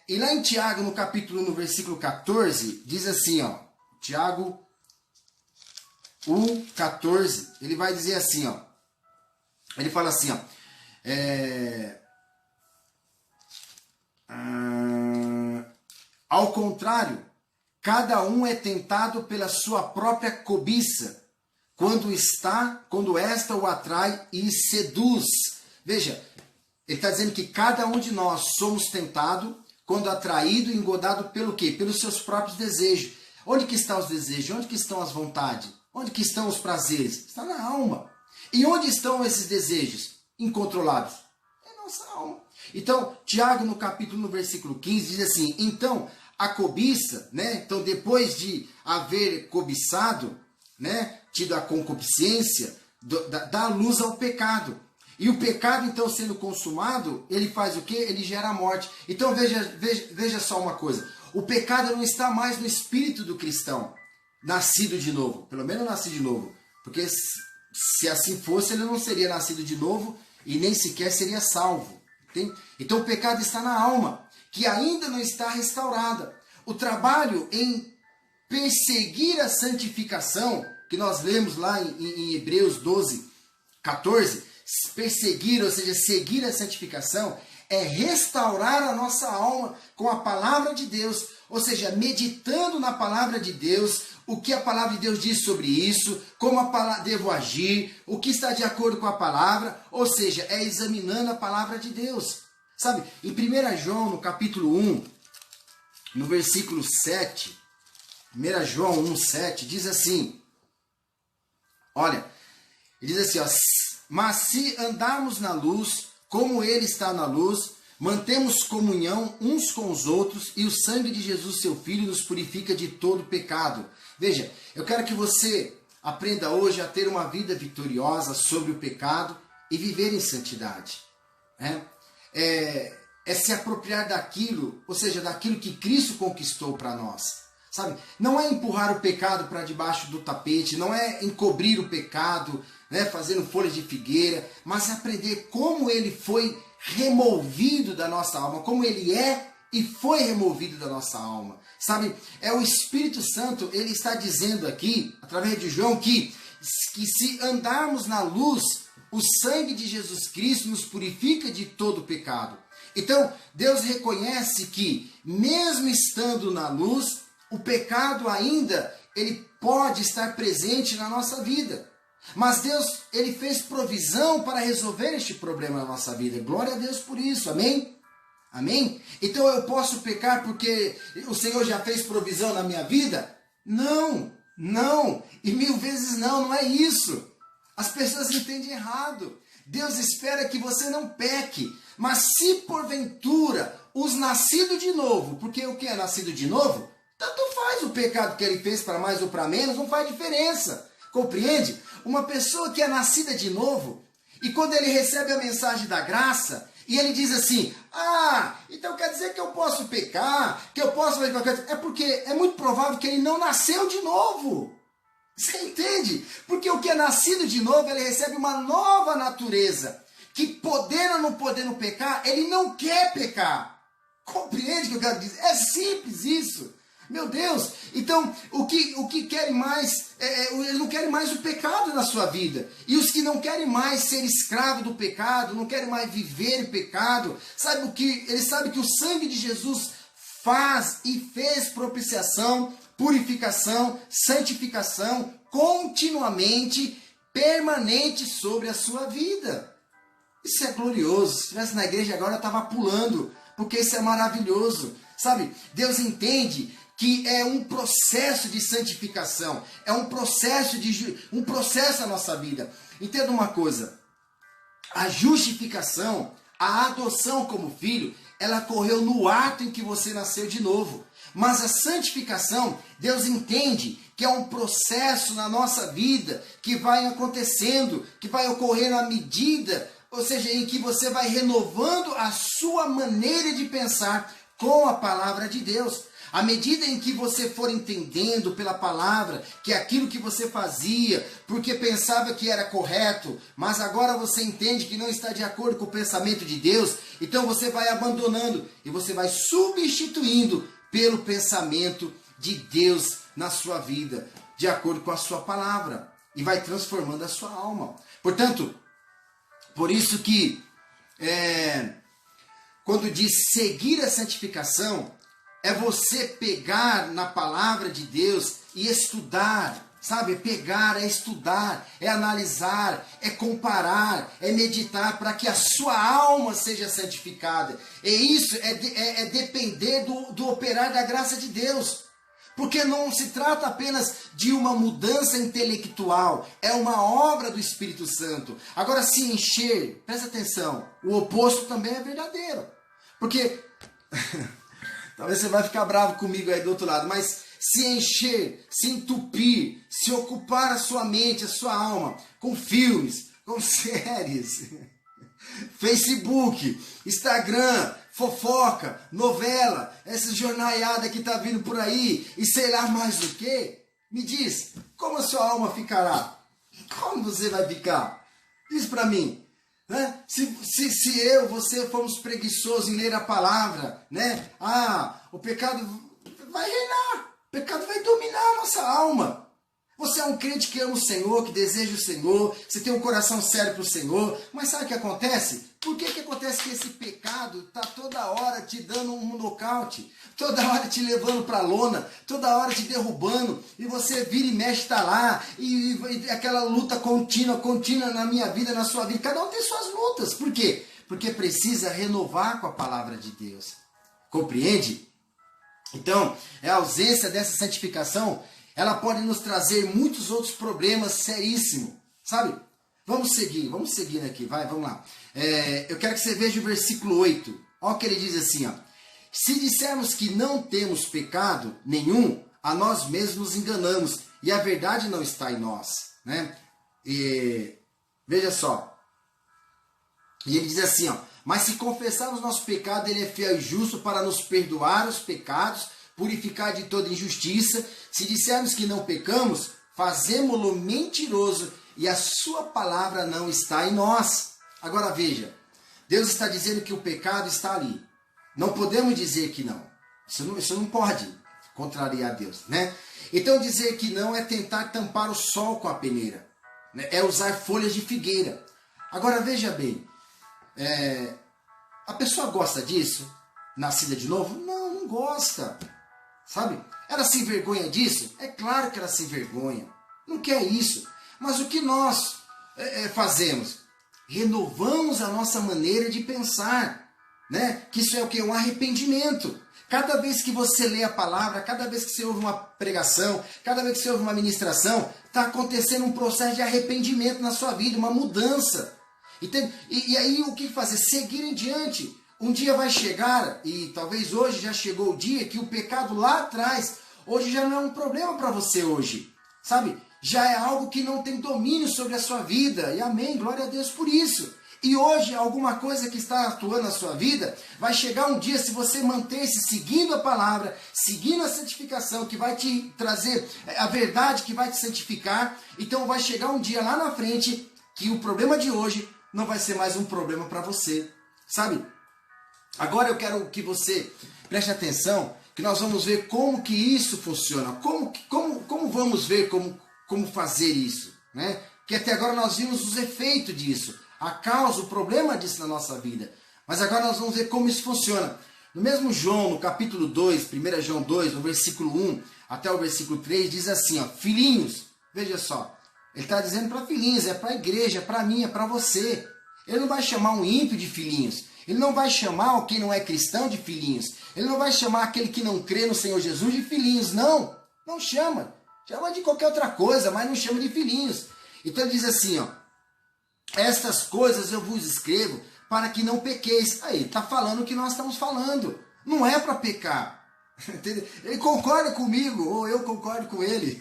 E lá em Tiago, no capítulo 1, no versículo 14, diz assim, ó. Tiago 1:14, ele vai dizer assim, ó. Ele fala assim, ó. Ao contrário, cada um é tentado pela sua própria cobiça, quando esta o atrai e seduz. Veja, ele está dizendo que cada um de nós somos tentados quando atraído e engodado pelo quê? Pelos seus próprios desejos. Onde que estão os desejos? Onde que estão as vontades? Onde que estão os prazeres? Está na alma. E onde estão esses desejos incontrolados? É nossa alma. Então, Tiago, no versículo 15, diz assim, então, a cobiça, né? Então, depois de haver cobiçado, né? Tido a concupiscência, dá luz ao pecado. E o pecado, então, sendo consumado, ele faz o quê? Ele gera a morte. Então, veja só uma coisa. O pecado não está mais no espírito do cristão, nascido de novo. Pelo menos nascido de novo. Porque se assim fosse, ele não seria nascido de novo e nem sequer seria salvo. Entende? Então, o pecado está na alma, que ainda não está restaurada. O trabalho em perseguir a santificação, que nós lemos lá em Hebreus 12:14, perseguir, ou seja, seguir a santificação, é restaurar a nossa alma com a palavra de Deus, ou seja, meditando na palavra de Deus, o que a palavra de Deus diz sobre isso, como devo agir, o que está de acordo com a palavra, ou seja, é examinando a palavra de Deus. Sabe, em 1 João, no capítulo 1, no versículo 7, 1 João 1:7, diz assim, olha, ele diz assim, ó, mas se andarmos na luz, como ele está na luz, mantemos comunhão uns com os outros e o sangue de Jesus, seu Filho, nos purifica de todo pecado. Veja, eu quero que você aprenda hoje a ter uma vida vitoriosa sobre o pecado e viver em santidade. É se apropriar daquilo, ou seja, daquilo que Cristo conquistou para nós. Sabe? Não é empurrar o pecado para debaixo do tapete, não é encobrir o pecado, né, fazendo folhas de figueira, mas é aprender como ele foi removido da nossa alma, como ele é e foi removido da nossa alma. Sabe? É o Espírito Santo, ele está dizendo aqui, através de João, que se andarmos na luz, o sangue de Jesus Cristo nos purifica de todo pecado. Então, Deus reconhece que, mesmo estando na luz, o pecado ainda, ele pode estar presente na nossa vida. Mas Deus, ele fez provisão para resolver este problema na nossa vida. Glória a Deus por isso, amém? Amém? Então eu posso pecar porque o Senhor já fez provisão na minha vida? Não, não, e 1000 vezes não, não é isso. As pessoas entendem errado. Deus espera que você não peque, mas se porventura os nascidos de novo, porque o que é nascido de novo? Tanto faz o pecado que ele fez para mais ou para menos, não faz diferença. Compreende? Uma pessoa que é nascida de novo, e quando ele recebe a mensagem da graça, e ele diz assim, então quer dizer que eu posso pecar, que eu posso fazer qualquer coisa. É porque é muito provável que ele não nasceu de novo. Você entende? Porque o que é nascido de novo, ele recebe uma nova natureza, que podendo ou não podendo pecar, ele não quer pecar. Compreende o que eu quero dizer? É simples isso. Meu Deus, então o que querem mais, eles não querem mais o pecado na sua vida. E os que não querem mais ser escravo do pecado, não querem mais viver em pecado, sabe o que? Eles sabem que o sangue de Jesus faz e fez propiciação, purificação, santificação, continuamente, permanente sobre a sua vida. Isso é glorioso. Se estivesse na igreja agora eu estava pulando, porque isso é maravilhoso. Sabe, Deus entende que é um processo de santificação, é um processo na nossa vida. Entenda uma coisa, a justificação, a adoção como filho, ela ocorreu no ato em que você nasceu de novo. Mas a santificação, Deus entende que é um processo na nossa vida que vai acontecendo, que vai ocorrer à medida, ou seja, em que você vai renovando a sua maneira de pensar com a palavra de Deus. À medida em que você for entendendo pela palavra que aquilo que você fazia, porque pensava que era correto, mas agora você entende que não está de acordo com o pensamento de Deus, então você vai abandonando e você vai substituindo pelo pensamento de Deus na sua vida, de acordo com a sua palavra, e vai transformando a sua alma. Portanto, por isso que quando diz seguir a santificação, é você pegar na palavra de Deus e estudar, sabe? Pegar, é estudar, é analisar, é comparar, é meditar para que a sua alma seja santificada. E isso é depender do operar da graça de Deus. Porque não se trata apenas de uma mudança intelectual, é uma obra do Espírito Santo. Agora, se encher, presta atenção, o oposto também é verdadeiro. Porque, talvez você vai ficar bravo comigo aí do outro lado, mas se encher, se entupir, se ocupar a sua mente, a sua alma, com filmes, com séries, Facebook, Instagram, fofoca, novela, essa jornaiada que tá vindo por aí, e sei lá mais o que, me diz, como a sua alma ficará? Como você vai ficar? Diz para mim. Né? Se você formos preguiçosos em ler a palavra, né? O pecado vai reinar, o pecado vai dominar a nossa alma. Você é um crente que ama o Senhor, que deseja o Senhor, você tem um coração sério para o Senhor, mas sabe o que acontece? Por que acontece que esse pecado está toda hora te dando um nocaute, toda hora te levando para a lona, toda hora te derrubando, e você vira e mexe, está lá, e aquela luta contínua na minha vida, na sua vida, cada um tem suas lutas. Por quê? Porque precisa renovar com a palavra de Deus. Compreende? Então, a ausência dessa santificação, ela pode nos trazer muitos outros problemas seríssimos, sabe? Vamos seguir aqui, vamos lá. Eu quero que você veja o versículo 8. Olha o que ele diz assim, ó. Se dissermos que não temos pecado nenhum, a nós mesmos nos enganamos, e a verdade não está em nós, né? E veja só. E ele diz assim, ó. Mas se confessarmos nosso pecado, ele é fiel e justo para nos perdoar os pecados, purificar de toda injustiça. Se dissermos que não pecamos, fazemo-lo mentiroso e a sua palavra não está em nós. Agora veja, Deus está dizendo que o pecado está ali. Não podemos dizer que não. Isso não pode contrariar Deus, né? Então dizer que não é tentar tampar o sol com a peneira, né? É usar folhas de figueira. Agora veja bem, a pessoa gosta disso? Nascida de novo? Não gosta. Sabe? Ela se envergonha disso? É claro que ela se envergonha. Não quer isso. Mas o que nós fazemos? Renovamos a nossa maneira de pensar. Né? Que isso é o quê? Um arrependimento. Cada vez que você lê a palavra, cada vez que você ouve uma pregação, cada vez que você ouve uma ministração, está acontecendo um processo de arrependimento na sua vida, uma mudança. Entende? E aí o que fazer? Seguir em diante. Um dia vai chegar, e talvez hoje já chegou o dia, que o pecado lá atrás, hoje já não é um problema para você hoje, sabe? Já é algo que não tem domínio sobre a sua vida, e amém, glória a Deus por isso. E hoje, alguma coisa que está atuando na sua vida, vai chegar um dia, se você manter-se seguindo a palavra, seguindo a santificação, que vai te trazer a verdade, que vai te santificar, então vai chegar um dia lá na frente, que o problema de hoje não vai ser mais um problema para você, sabe? Agora eu quero que você preste atenção, que nós vamos ver como que isso funciona, como vamos ver como fazer isso, né? Que até agora nós vimos os efeitos disso, a causa, o problema disso na nossa vida. Mas agora nós vamos ver como isso funciona. No mesmo João, no capítulo 2, 1 João 2, no versículo 1 até o versículo 3, diz assim, ó, filhinhos, veja só, ele está dizendo para filhinhos, é para a igreja, é para mim, é para você. Ele não vai chamar um ímpio de filhinhos. Ele não vai chamar quem não é cristão de filhinhos. Ele não vai chamar aquele que não crê no Senhor Jesus de filhinhos. Não, não chama. Chama de qualquer outra coisa, mas não chama de filhinhos. Então ele diz assim, ó, estas coisas eu vos escrevo para que não pequeis. Aí, está falando o que nós estamos falando. Não é para pecar. Entendeu? Ele concorda comigo, ou eu concordo com ele.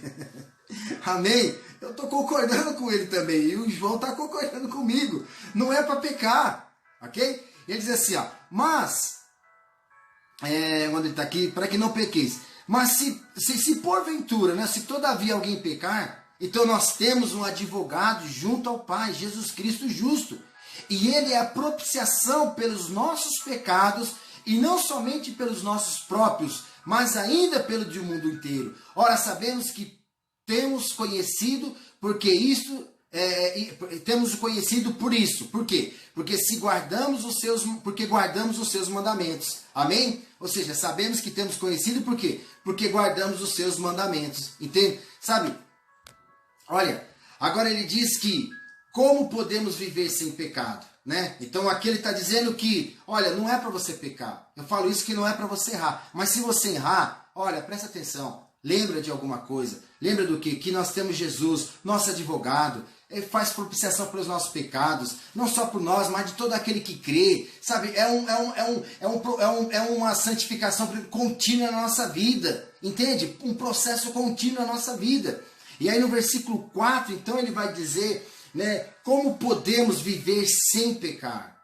Amém? Eu estou concordando com ele também. E o João está concordando comigo. Não é para pecar. Ok? Ele diz assim, ó, mas Quando ele está aqui, para que não pequeis. Mas se porventura, né, se todavia alguém pecar, então nós temos um advogado junto ao Pai, Jesus Cristo justo. E ele é a propiciação pelos nossos pecados, e não somente pelos nossos próprios, mas ainda pelo do mundo inteiro. Ora, sabemos que temos conhecido, porque isto... temos conhecido por isso. Por quê? Porque guardamos os seus mandamentos. Amém? Ou seja, sabemos que temos conhecido por quê? Porque guardamos os seus mandamentos. Entende? Sabe? Olha, agora ele diz que como podemos viver sem pecado, né? Então aqui ele está dizendo que, olha, não é para você pecar. Eu falo isso que não é para você errar. Mas se você errar, olha, presta atenção. Lembra de alguma coisa. Lembra do quê? Que nós temos Jesus, nosso advogado. Ele faz propiciação pelos nossos pecados. Não só por nós, mas de todo aquele que crê. Sabe? É uma santificação contínua na nossa vida. Entende? Um processo contínuo na nossa vida. E aí no versículo 4, então ele vai dizer, né, como podemos viver sem pecar.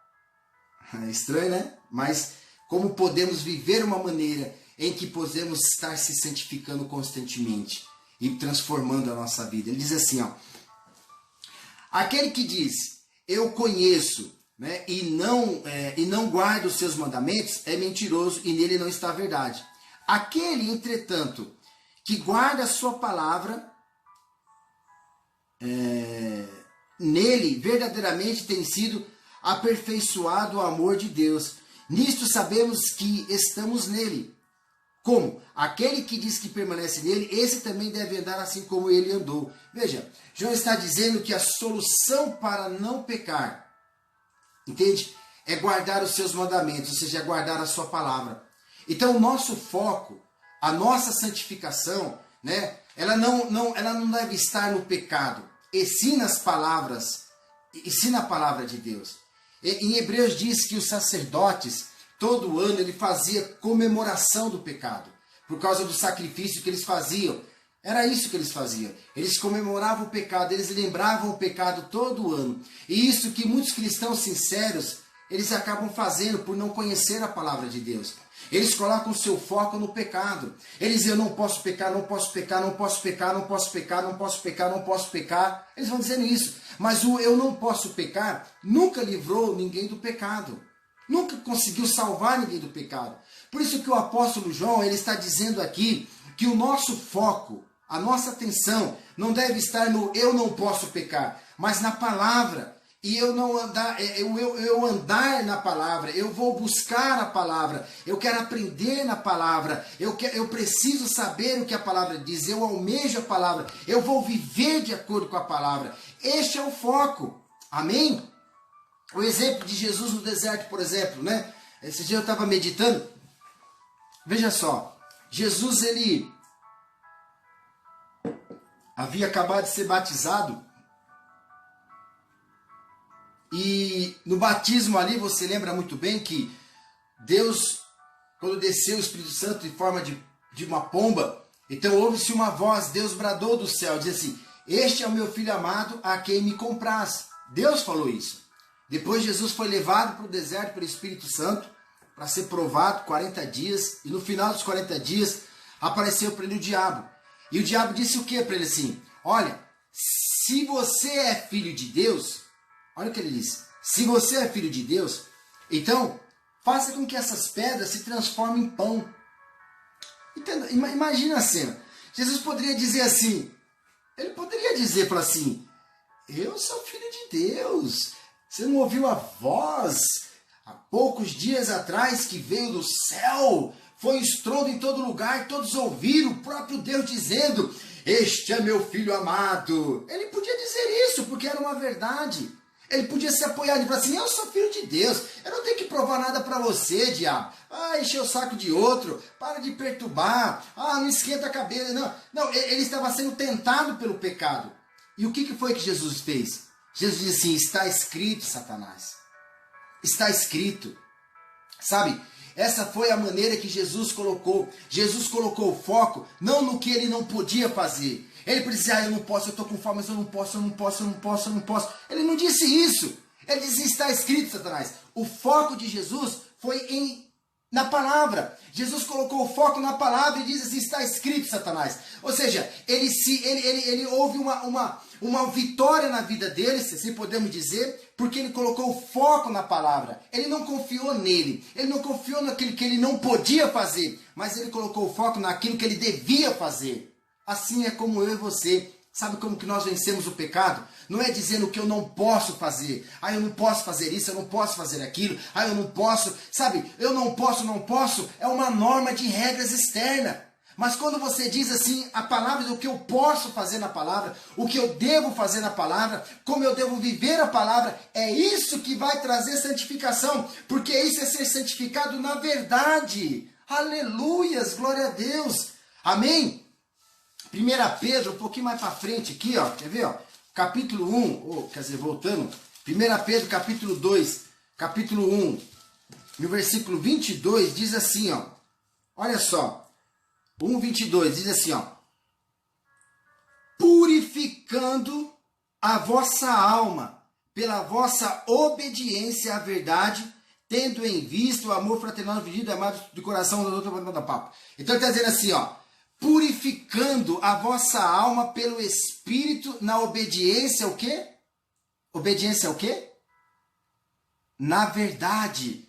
É estranho, né? Mas como podemos viver uma maneira em que podemos estar se santificando constantemente e transformando a nossa vida. Ele diz assim, ó, aquele que diz, eu conheço, né, e não guarda os seus mandamentos, é mentiroso e nele não está a verdade. Aquele, entretanto, que guarda a sua palavra, nele verdadeiramente tem sido aperfeiçoado o amor de Deus. Nisto sabemos que estamos nele. Como? Aquele que diz que permanece nele, esse também deve andar assim como ele andou. Veja, João está dizendo que a solução para não pecar, entende? É guardar os seus mandamentos, ou seja, é guardar a sua palavra. Então o nosso foco, a nossa santificação, né, ela não deve estar no pecado, e sim nas palavras, e sim na palavra de Deus. Em Hebreus diz que os sacerdotes, todo ano ele fazia comemoração do pecado, por causa do sacrifício que eles faziam. Era isso que eles faziam. Eles comemoravam o pecado, eles lembravam o pecado todo ano. E isso que muitos cristãos sinceros, eles acabam fazendo por não conhecer a palavra de Deus. Eles colocam o seu foco no pecado. Eles dizem, eu não posso pecar, não posso pecar, não posso pecar, não posso pecar, não posso pecar, não posso pecar. Eles vão dizendo isso. Mas o eu não posso pecar nunca livrou ninguém do pecado. Nunca conseguiu salvar ninguém do pecado. Por isso que o apóstolo João, ele está dizendo aqui que o nosso foco, a nossa atenção, não deve estar no eu não posso pecar, mas na palavra. E eu andar na palavra, eu vou buscar a palavra, eu quero aprender na palavra, eu preciso saber o que a palavra diz, eu almejo a palavra, eu vou viver de acordo com a palavra. Este é o foco. Amém? O exemplo de Jesus no deserto, por exemplo, né? Esse dia eu estava meditando. Veja só, Jesus ele havia acabado de ser batizado. E no batismo ali, você lembra muito bem que Deus, quando desceu o Espírito Santo em forma de uma pomba, então ouve-se uma voz, Deus bradou do céu, diz assim, este é o meu filho amado, a quem me compraz. Deus falou isso. Depois Jesus foi levado para o deserto pelo Espírito Santo, para ser provado 40 dias, e no final dos 40 dias, apareceu para ele o diabo. E o diabo disse o que para ele assim? Olha, se você é filho de Deus... Olha o que ele diz. Se você é filho de Deus, então faça com que essas pedras se transformem em pão. Entenda, imagina a cena. Jesus poderia dizer assim, ele poderia dizer para assim, eu sou filho de Deus. Você não ouviu a voz há poucos dias atrás que veio do céu? Foi estrondo em todo lugar, todos ouviram o próprio Deus dizendo, este é meu filho amado. Ele podia dizer isso porque era uma verdade. Ele podia se apoiar e falar assim, eu sou filho de Deus, eu não tenho que provar nada para você, diabo. Ah, encher o saco de outro, para de perturbar, não esquenta a cabeça. Não, ele estava sendo tentado pelo pecado. E o que foi que Jesus fez? Jesus disse assim, está escrito, Satanás. Está escrito. Sabe, essa foi a maneira que Jesus colocou. Jesus colocou o foco, não no que ele não podia fazer. Ele dizia, eu não posso, eu estou com fome, mas eu não posso. Ele não disse isso. Ele dizia, está escrito, Satanás. O foco de Jesus foi Na palavra. Jesus colocou o foco na palavra e diz assim, está escrito, Satanás. Ou seja, ele houve uma vitória na vida dele, se assim podemos dizer, porque ele colocou o foco na palavra. Ele não confiou nele, ele não confiou naquilo que ele não podia fazer, mas ele colocou o foco naquilo que ele devia fazer. Assim é como eu e você. Sabe como que nós vencemos o pecado? Não é dizendo que eu não posso fazer. Ah, eu não posso fazer isso, eu não posso fazer aquilo. Ah, eu não posso. Sabe, eu não posso. É uma norma de regras externa. Mas quando você diz assim, a palavra do que eu posso fazer na palavra, o que eu devo fazer na palavra, como eu devo viver a palavra, é isso que vai trazer santificação. Porque isso é ser santificado na verdade. Aleluias, glória a Deus. Amém? 1 Pedro, um pouquinho mais para frente aqui, ó, quer ver? Ó, capítulo 1, quer dizer, voltando, 1 Pedro capítulo 2, capítulo 1, no versículo 22, diz assim, ó, olha só, 1:22, diz assim, ó, purificando a vossa alma pela vossa obediência à verdade, tendo em vista o amor fraternal dividido, amado de coração do outro da papo. Então ele está dizendo assim, ó, purificando a vossa alma pelo Espírito na obediência ao quê? Obediência ao quê? Na verdade.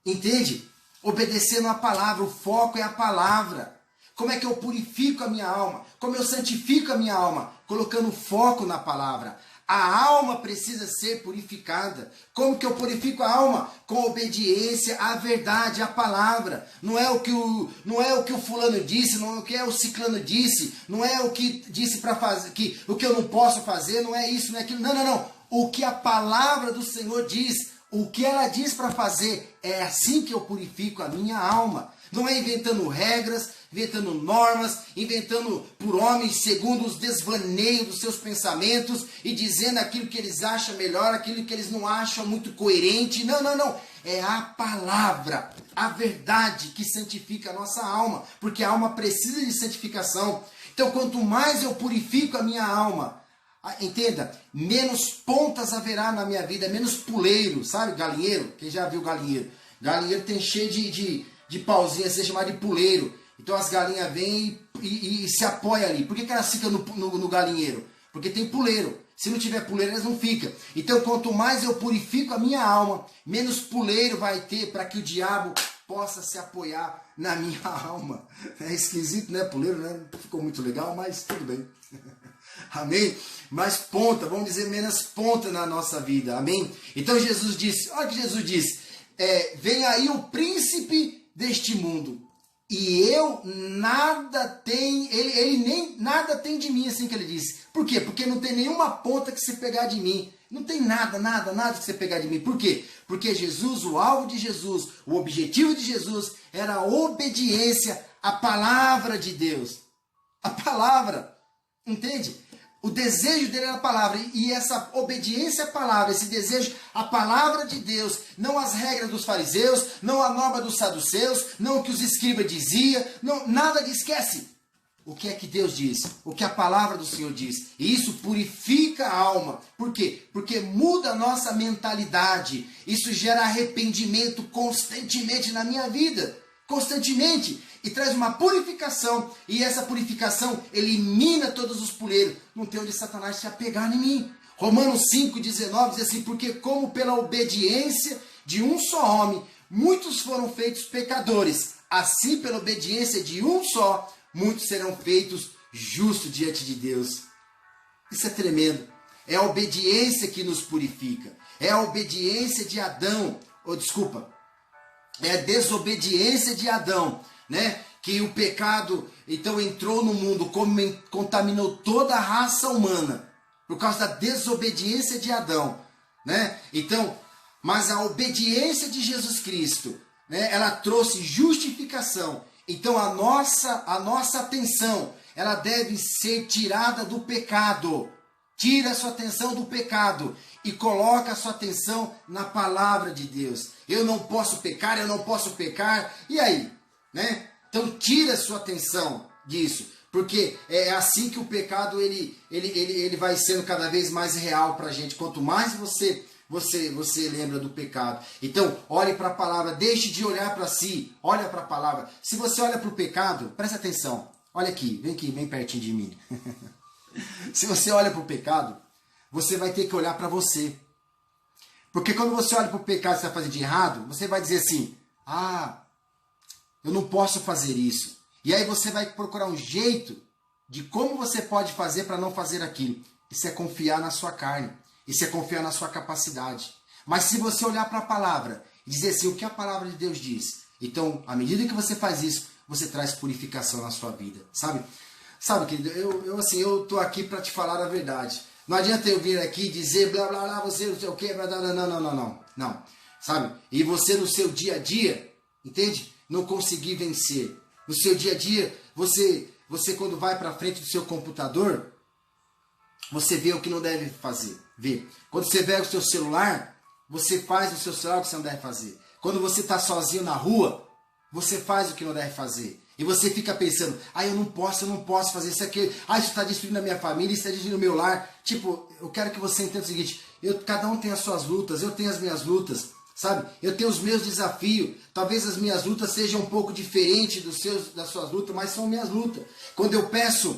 Entende? Obedecendo a palavra, o foco é a palavra. Como é que eu purifico a minha alma? Como eu santifico a minha alma? Colocando foco na palavra. A alma precisa ser purificada. Como que eu purifico a alma? Com obediência à verdade, à palavra. Não é o que o fulano disse, não é o que o ciclano disse, não é o que disse para fazer, o que eu não posso fazer, não é isso, não é aquilo. Não. O que a palavra do Senhor diz, o que ela diz para fazer, é assim que eu purifico a minha alma. Não é inventando regras, inventando normas, inventando por homens segundo os desvaneios dos seus pensamentos e dizendo aquilo que eles acham melhor, aquilo que eles não acham muito coerente. Não. É a palavra, a verdade que santifica a nossa alma, porque a alma precisa de santificação. Então, quanto mais eu purifico a minha alma, entenda, menos pontas haverá na minha vida, menos puleiro, sabe, galinheiro? Quem já viu galinheiro? Galinheiro tem cheio de pauzinho, assim, chamado de puleiro. Então as galinhas vêm e se apoiam ali. Por que elas ficam no galinheiro? Porque tem puleiro. Se não tiver puleiro, elas não ficam. Então quanto mais eu purifico a minha alma, menos puleiro vai ter para que o diabo possa se apoiar na minha alma. É esquisito, né? Puleiro, né? Ficou muito legal, mas tudo bem. Amém? Mais ponta, vamos dizer, menos ponta na nossa vida. Amém? Então Jesus disse, olha o que Jesus disse. Vem aí o príncipe deste mundo. E eu nada tem, ele nem nada tem de mim, assim que ele disse. Por quê? Porque não tem nenhuma ponta que se pegar de mim. Não tem nada que você pegar de mim. Por quê? Porque Jesus, o alvo de Jesus, o objetivo de Jesus era a obediência à palavra de Deus. A palavra. Entende? O desejo dele era a palavra. E essa obediência à palavra, esse desejo à palavra de Deus, não às regras dos fariseus, não à norma dos saduceus, não o que os escribas diziam, não, nada de esquece. O que é que Deus diz? O que a palavra do Senhor diz? E isso purifica a alma. Por quê? Porque muda a nossa mentalidade. Isso gera arrependimento constantemente na minha vida. Constantemente. E traz uma purificação. E essa purificação elimina todos os puleiros. Não tem onde Satanás se apegar em mim. Romanos 5,19 diz assim: porque como pela obediência de um só homem, muitos foram feitos pecadores. Assim pela obediência de um só, muitos serão feitos justos diante de Deus. Isso é tremendo. É a obediência que nos purifica. É a obediência de Adão. É a desobediência de Adão, né? Que o pecado então entrou no mundo, contaminou toda a raça humana por causa da desobediência de Adão, né? Então, mas a obediência de Jesus Cristo, né? Ela trouxe justificação. Então a nossa atenção, ela deve ser tirada do pecado. Tira a sua atenção do pecado e coloca a sua atenção na palavra de Deus. Eu não posso pecar. E aí? Né? Então tira a sua atenção disso. Porque é assim que o pecado ele vai sendo cada vez mais real para a gente. Quanto mais você você lembra do pecado. Então, olhe para a palavra, deixe de olhar para si, olha para a palavra. Se você olha para o pecado, presta atenção, olha aqui, bem pertinho de mim. Se você olha para o pecado, você vai ter que olhar para você. Porque quando você olha para o pecado que você está fazendo de errado, você vai dizer assim, eu não posso fazer isso. E aí você vai procurar um jeito de como você pode fazer para não fazer aquilo. Isso é confiar na sua carne. Isso é confiar na sua capacidade. Mas se você olhar para a palavra e dizer assim, o que a palavra de Deus diz? Então, à medida que você faz isso, você traz purificação na sua vida. Sabe, querido, eu tô aqui para te falar a verdade. Não adianta eu vir aqui dizer blá blá blá, você não sei o que, blá, blá, não. Sabe? E você no seu dia a dia, entende? Não conseguir vencer. No seu dia a dia, você quando vai para frente do seu computador, você vê o que não deve fazer. Vê. Quando você pega o seu celular, você faz no seu celular o que você não deve fazer. Quando você está sozinho na rua, você faz o que não deve fazer. E você fica pensando, eu não posso fazer isso aqui. Isso está destruindo a minha família, isso está destruindo o meu lar. Tipo, eu quero que você entenda o seguinte, cada um tem as suas lutas, eu tenho as minhas lutas, sabe? Eu tenho os meus desafios. Talvez as minhas lutas sejam um pouco diferentes das suas lutas, mas são minhas lutas. Quando eu peco,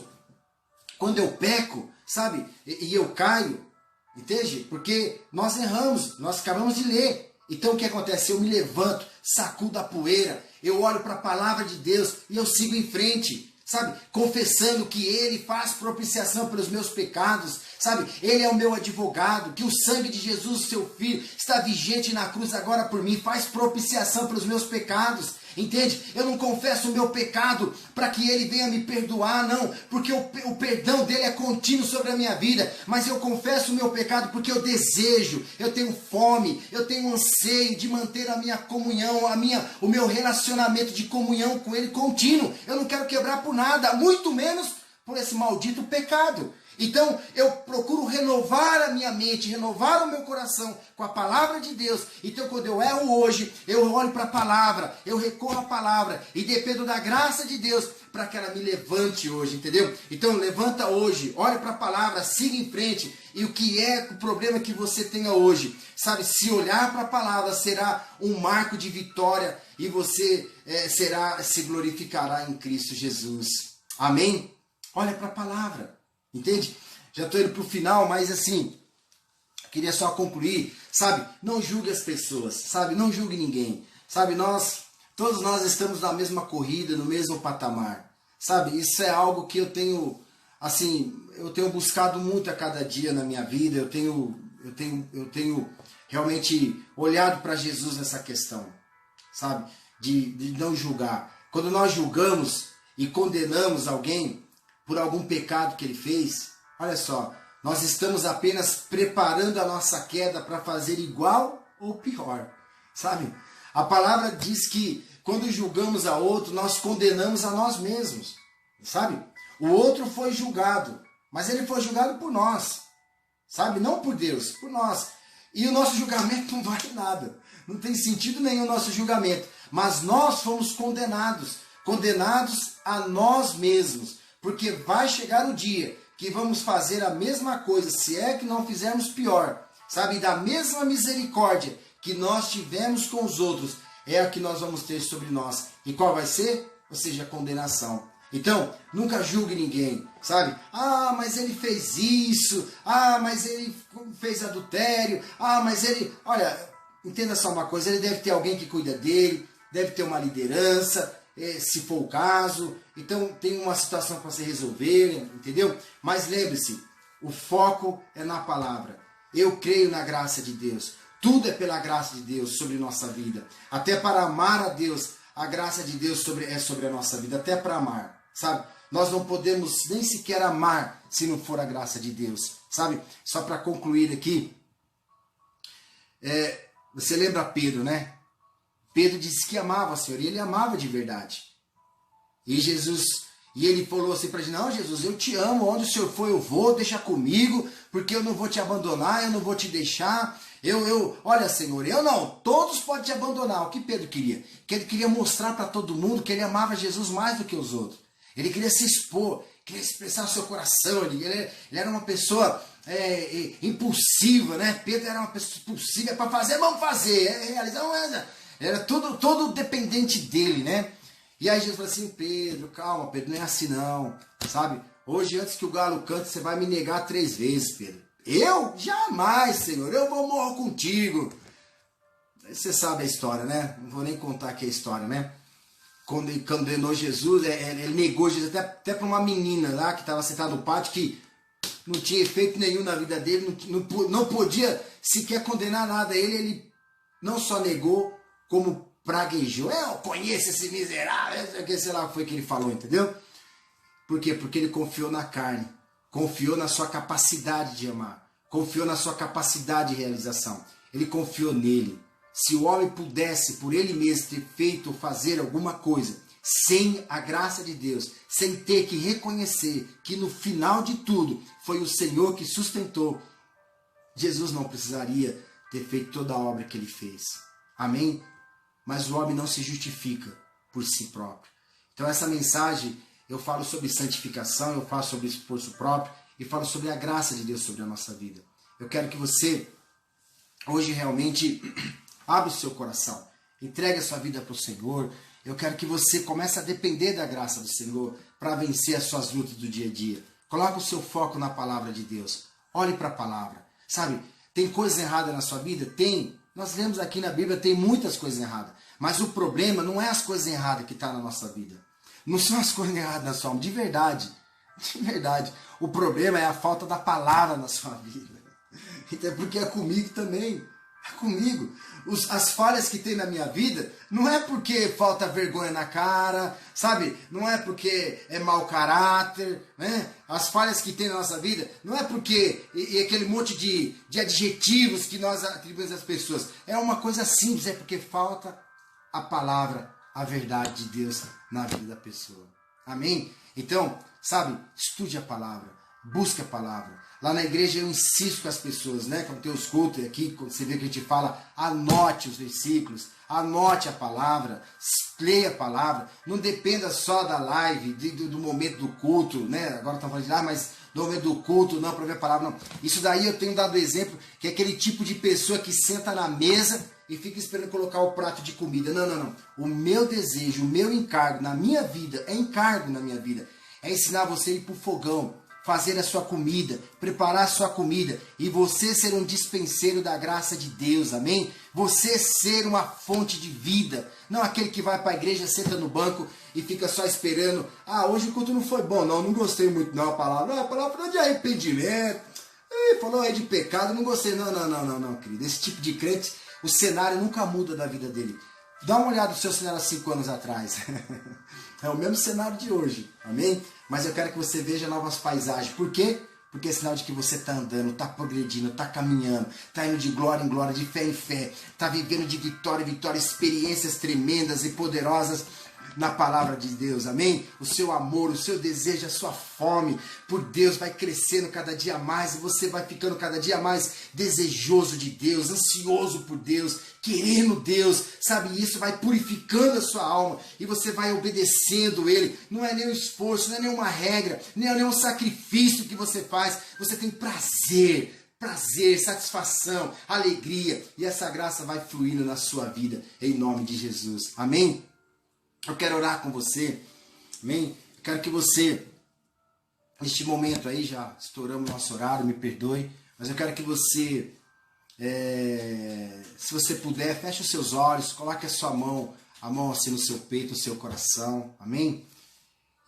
sabe? E eu caio, entende? Porque nós erramos, nós acabamos de ler. Então o que acontece? Eu me levanto, sacudo a poeira, eu olho para a palavra de Deus e eu sigo em frente, sabe? Confessando que Ele faz propiciação pelos meus pecados, sabe? Ele é o meu advogado, que o sangue de Jesus, seu Filho, está vigente na cruz agora por mim, faz propiciação pelos meus pecados. Entende? Eu não confesso o meu pecado para que Ele venha me perdoar, não. Porque o perdão dele é contínuo sobre a minha vida. Mas eu confesso o meu pecado porque eu desejo, eu tenho fome, eu tenho anseio de manter a minha comunhão, o meu relacionamento de comunhão com Ele contínuo. Eu não quero quebrar por nada, muito menos por esse maldito pecado. Então eu procuro renovar a minha mente, renovar o meu coração com a palavra de Deus. Então quando eu erro hoje, eu olho para a palavra, eu recorro à palavra e dependo da graça de Deus para que ela me levante hoje, entendeu? Então levanta hoje, olhe para a palavra, siga em frente. E o que é o problema que você tenha hoje? Sabe, se olhar para a palavra será um marco de vitória e você se glorificará em Cristo Jesus. Amém? Olha para a palavra. Entende? Já estou indo para o final, mas assim, queria só concluir, sabe? Não julgue as pessoas, sabe? Não julgue ninguém, sabe? Todos nós estamos na mesma corrida, no mesmo patamar, sabe? Isso é algo que eu tenho buscado muito a cada dia na minha vida, eu tenho realmente olhado para Jesus nessa questão, sabe? De não julgar. Quando nós julgamos e condenamos alguém por algum pecado que ele fez, olha só, nós estamos apenas preparando a nossa queda para fazer igual ou pior, sabe? A palavra diz que quando julgamos a outro, nós condenamos a nós mesmos, sabe? O outro foi julgado, mas ele foi julgado por nós, sabe? Não por Deus, por nós. E o nosso julgamento não vale nada, não tem sentido nenhum o nosso julgamento, mas nós fomos condenados a nós mesmos. Porque vai chegar o dia que vamos fazer a mesma coisa, se é que não fizermos pior, sabe? Da mesma misericórdia que nós tivemos com os outros, é a que nós vamos ter sobre nós. E qual vai ser? Ou seja, a condenação. Então, nunca julgue ninguém, sabe? Mas ele fez isso, mas ele fez adultério, mas ele... Olha, entenda só uma coisa, ele deve ter alguém que cuida dele, deve ter uma liderança, se for o caso, então tem uma situação para se resolver, entendeu? Mas lembre-se, o foco é na palavra. Eu creio na graça de Deus. Tudo é pela graça de Deus sobre nossa vida. Até para amar a Deus, a graça de Deus é sobre a nossa vida. Até para amar, sabe? Nós não podemos nem sequer amar se não for a graça de Deus, sabe? Só para concluir aqui, você lembra Pedro, né? Pedro disse que amava o Senhor, e ele amava de verdade. E ele falou assim para ele, não, Jesus, eu te amo, onde o Senhor for eu vou, deixa comigo, porque eu não vou te abandonar, eu não vou te deixar. Olha, Senhor, eu não, todos podem te abandonar. O que Pedro queria? Que ele queria mostrar para todo mundo que ele amava Jesus mais do que os outros. Ele queria se expor, queria expressar o seu coração, ele era uma pessoa impulsiva, né? Pedro era uma pessoa impulsiva, para fazer, vamos fazer, realizar, era todo dependente dele, né? E aí Jesus falou assim, Pedro, calma, Pedro, não é assim não, sabe? Hoje, antes que o galo cante, você vai me negar 3 vezes, Pedro. Eu? Jamais, Senhor, eu vou morrer contigo. Você sabe a história, né? Não vou nem contar aqui a história, né? Quando ele condenou Jesus, ele negou Jesus até para uma menina lá que estava sentada no pátio, que não tinha efeito nenhum na vida dele, não podia sequer condenar nada a ele. Ele não só negou, como praguejou. Eu conheço esse miserável, sei lá o que foi que ele falou, entendeu? Por quê? Porque ele confiou na carne, confiou na sua capacidade de amar, confiou na sua capacidade de realização. Ele confiou nele. Se o homem pudesse, por ele mesmo, ter feito ou fazer alguma coisa, sem a graça de Deus, sem ter que reconhecer que no final de tudo foi o Senhor que sustentou, Jesus não precisaria ter feito toda a obra que ele fez. Amém? Mas o homem não se justifica por si próprio. Então essa mensagem, eu falo sobre santificação, eu falo sobre esforço próprio e falo sobre a graça de Deus sobre a nossa vida. Eu quero que você, hoje realmente, abra o seu coração, entregue a sua vida para o Senhor. Eu quero que você comece a depender da graça do Senhor para vencer as suas lutas do dia a dia. Coloque o seu foco na palavra de Deus. Olhe para a palavra. Sabe, tem coisas erradas na sua vida? Tem. Nós lemos aqui na Bíblia, tem muitas coisas erradas. Mas o problema não é as coisas erradas que estão na nossa vida. Não são as coisas erradas na sua alma. De verdade. De verdade. O problema é a falta da palavra na sua vida. Então, porque é comigo também. É comigo. As falhas que tem na minha vida não é porque falta vergonha na cara, sabe? Não é porque é mau caráter, né? As falhas que tem na nossa vida não é porque aquele monte de adjetivos que nós atribuímos às pessoas. É uma coisa simples, é porque falta a palavra, a verdade de Deus na vida da pessoa. Amém? Então, sabe? Estude a palavra, busque a palavra. Lá na igreja eu insisto com as pessoas, né? Quando tem os cultos aqui, quando você vê que a gente fala, anote os versículos, anote a palavra, leia a palavra. Não dependa só da live, do momento do culto, né? Agora estão falando de mas do momento do culto, não, para ver a palavra, não. Isso daí eu tenho dado exemplo, que é aquele tipo de pessoa que senta na mesa e fica esperando colocar o prato de comida. Não, não, não. O meu desejo, o meu encargo na minha vida, é ensinar você a ir para o fogão, fazer a sua comida, preparar a sua comida e você ser um dispenseiro da graça de Deus, amém? Você ser uma fonte de vida, não aquele que vai para a igreja, senta no banco e fica só esperando. Hoje o culto não foi bom, não gostei muito não, a palavra falou de arrependimento, falou aí de pecado, não gostei, não, querido, esse tipo de crente, o cenário nunca muda da vida dele. Dá uma olhada no seu cenário há 5 anos atrás. É o mesmo cenário de hoje. Amém? Mas eu quero que você veja novas paisagens. Por quê? Porque é sinal de que você está andando, está progredindo, está caminhando, está indo de glória em glória, de fé em fé, está vivendo de vitória em vitória, experiências tremendas e poderosas na palavra de Deus, amém? O seu amor, o seu desejo, a sua fome por Deus vai crescendo cada dia mais e você vai ficando cada dia mais desejoso de Deus, ansioso por Deus, querendo Deus, sabe? Isso vai purificando a sua alma e você vai obedecendo Ele. Não é nenhum esforço, não é nenhuma regra, não é nenhum sacrifício que você faz, você tem prazer, satisfação, alegria e essa graça vai fluindo na sua vida em nome de Jesus, amém? Eu quero orar com você, amém? Eu quero que você, neste momento aí, já estouramos nosso horário, me perdoe, mas eu quero que você, se você puder, feche os seus olhos, coloque a mão assim no seu peito, no seu coração, amém?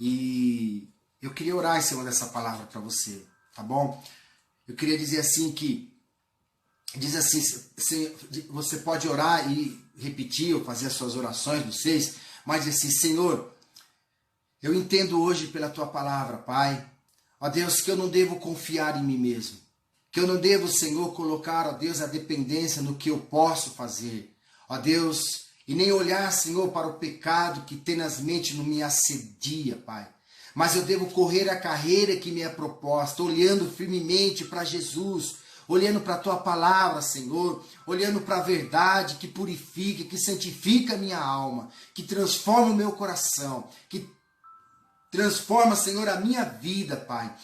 E eu queria orar em cima dessa palavra para você, tá bom? Eu queria dizer assim diz assim, você pode orar e repetir ou fazer as suas orações, não sei, mas assim, Senhor, eu entendo hoje pela Tua palavra, Pai, ó Deus, que eu não devo confiar em mim mesmo, que eu não devo, Senhor, colocar, ó Deus, a dependência no que eu posso fazer, ó Deus, e nem olhar, Senhor, para o pecado que tenazmente não me assedia, Pai, mas eu devo correr a carreira que me é proposta, olhando firmemente para Jesus, olhando para a Tua palavra, Senhor, olhando para a verdade que purifica, que santifica a minha alma, que transforma o meu coração, que transforma, Senhor, a minha vida, Pai.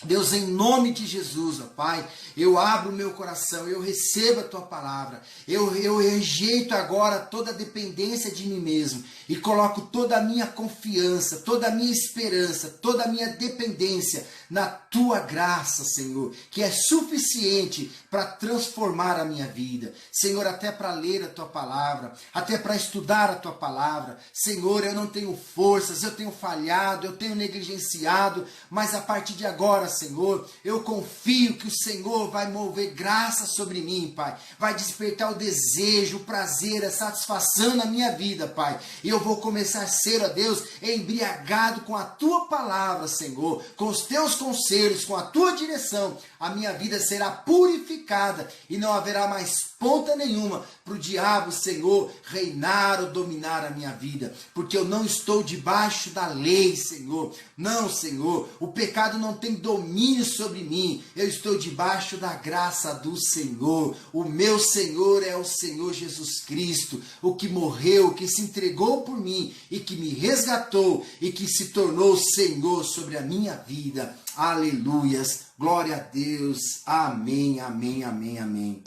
Deus, em nome de Jesus, ó Pai, eu abro o meu coração, eu recebo a Tua palavra, eu rejeito agora toda a dependência de mim mesmo e coloco toda a minha confiança, toda a minha esperança, toda a minha dependência na Tua graça, Senhor, que é suficiente para transformar a minha vida. Senhor, até para ler a Tua palavra, até para estudar a Tua palavra. Senhor, eu não tenho forças, eu tenho falhado, eu tenho negligenciado, mas a partir de agora, Senhor, eu confio que o Senhor vai mover graça sobre mim, Pai. Vai despertar o desejo, o prazer, a satisfação na minha vida, Pai. E eu vou começar a ser, ó Deus, embriagado com a Tua palavra, Senhor, com os Teus conselhos, com a Tua direção. A minha vida será purificada e não haverá mais ponta nenhuma para o diabo, Senhor, reinar ou dominar a minha vida, porque eu não estou debaixo da lei, Senhor. Não, Senhor, o pecado não tem domínio sobre mim. Eu estou debaixo da graça do Senhor. O meu Senhor é o Senhor Jesus Cristo, o que morreu, o que se entregou por mim e que me resgatou e que se tornou Senhor sobre a minha vida. Aleluias, glória a Deus, amém, amém, amém, amém.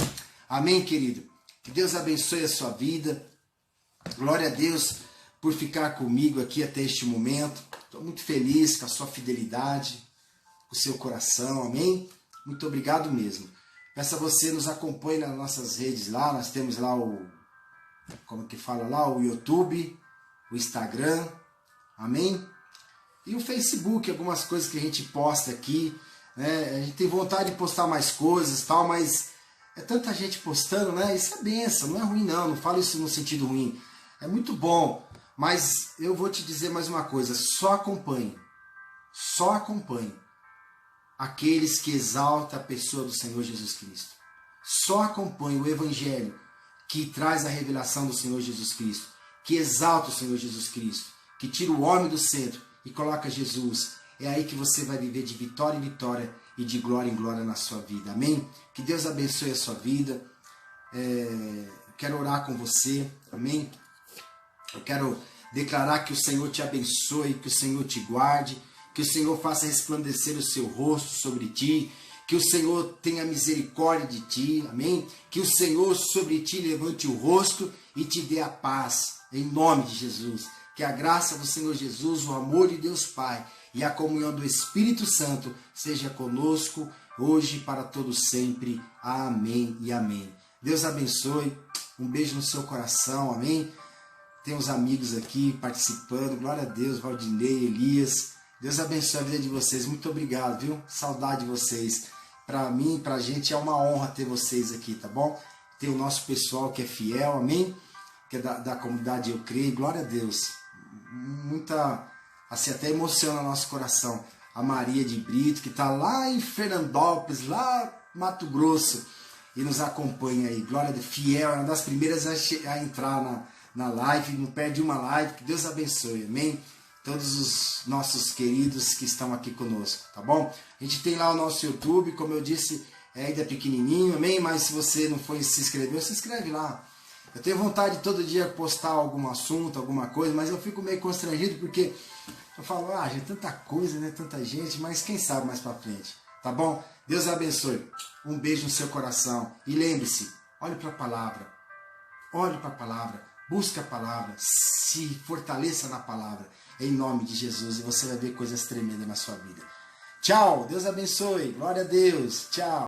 Amém, querido? Que Deus abençoe a sua vida. Glória a Deus por ficar comigo aqui até este momento. Estou muito feliz com a sua fidelidade, com o seu coração, amém? Muito obrigado mesmo. Peço a você, nos acompanhe nas nossas redes lá. Nós temos lá o YouTube, o Instagram, amém? E o Facebook, algumas coisas que a gente posta aqui, né? A gente tem vontade de postar mais coisas e tal, mas é tanta gente postando, né? Isso é bênção, não é ruim não falo isso no sentido ruim. É muito bom, mas eu vou te dizer mais uma coisa, só acompanhe aqueles que exaltam a pessoa do Senhor Jesus Cristo. Só acompanhe o Evangelho que traz a revelação do Senhor Jesus Cristo, que exalta o Senhor Jesus Cristo, que tira o homem do centro e coloca Jesus. É aí que você vai viver de vitória em vitória e de glória em glória na sua vida. Amém? Que Deus abençoe a sua vida. Quero orar com você. Amém? Eu quero declarar que o Senhor te abençoe, que o Senhor te guarde, que o Senhor faça resplandecer o seu rosto sobre ti, que o Senhor tenha misericórdia de ti. Amém? Que o Senhor sobre ti levante o rosto e te dê a paz. Em nome de Jesus. Que a graça do Senhor Jesus, o amor de Deus Pai e a comunhão do Espírito Santo seja conosco hoje e para todos sempre. Amém e amém. Deus abençoe. Um beijo no seu coração. Amém. Tem uns amigos aqui participando. Glória a Deus. Valdinei, Elias. Deus abençoe a vida de vocês. Muito obrigado, viu? Saudade de vocês. Para mim, para a gente é uma honra ter vocês aqui, tá bom? Tem o nosso pessoal que é fiel. Amém. Que é da comunidade Eu Creio. Glória a Deus. Assim, até emociona nosso coração. A Maria de Brito, que está lá em Fernandópolis, lá Mato Grosso, e nos acompanha aí. Glória a Deus, fiel, é uma das primeiras a entrar na live, não perde uma live, que Deus abençoe, amém? Todos os nossos queridos que estão aqui conosco, tá bom? A gente tem lá o nosso YouTube, como eu disse, ainda pequenininho, amém? Mas se você não foi se inscrever, se inscreve lá. Eu tenho vontade de todo dia postar algum assunto, alguma coisa, mas eu fico meio constrangido porque eu falo, gente, tanta coisa, né? Tanta gente, mas quem sabe mais pra frente, tá bom? Deus abençoe. Um beijo no seu coração. E lembre-se, olhe para a palavra, busque a palavra, se fortaleça na palavra, em nome de Jesus, e você vai ver coisas tremendas na sua vida. Tchau, Deus abençoe, glória a Deus, tchau.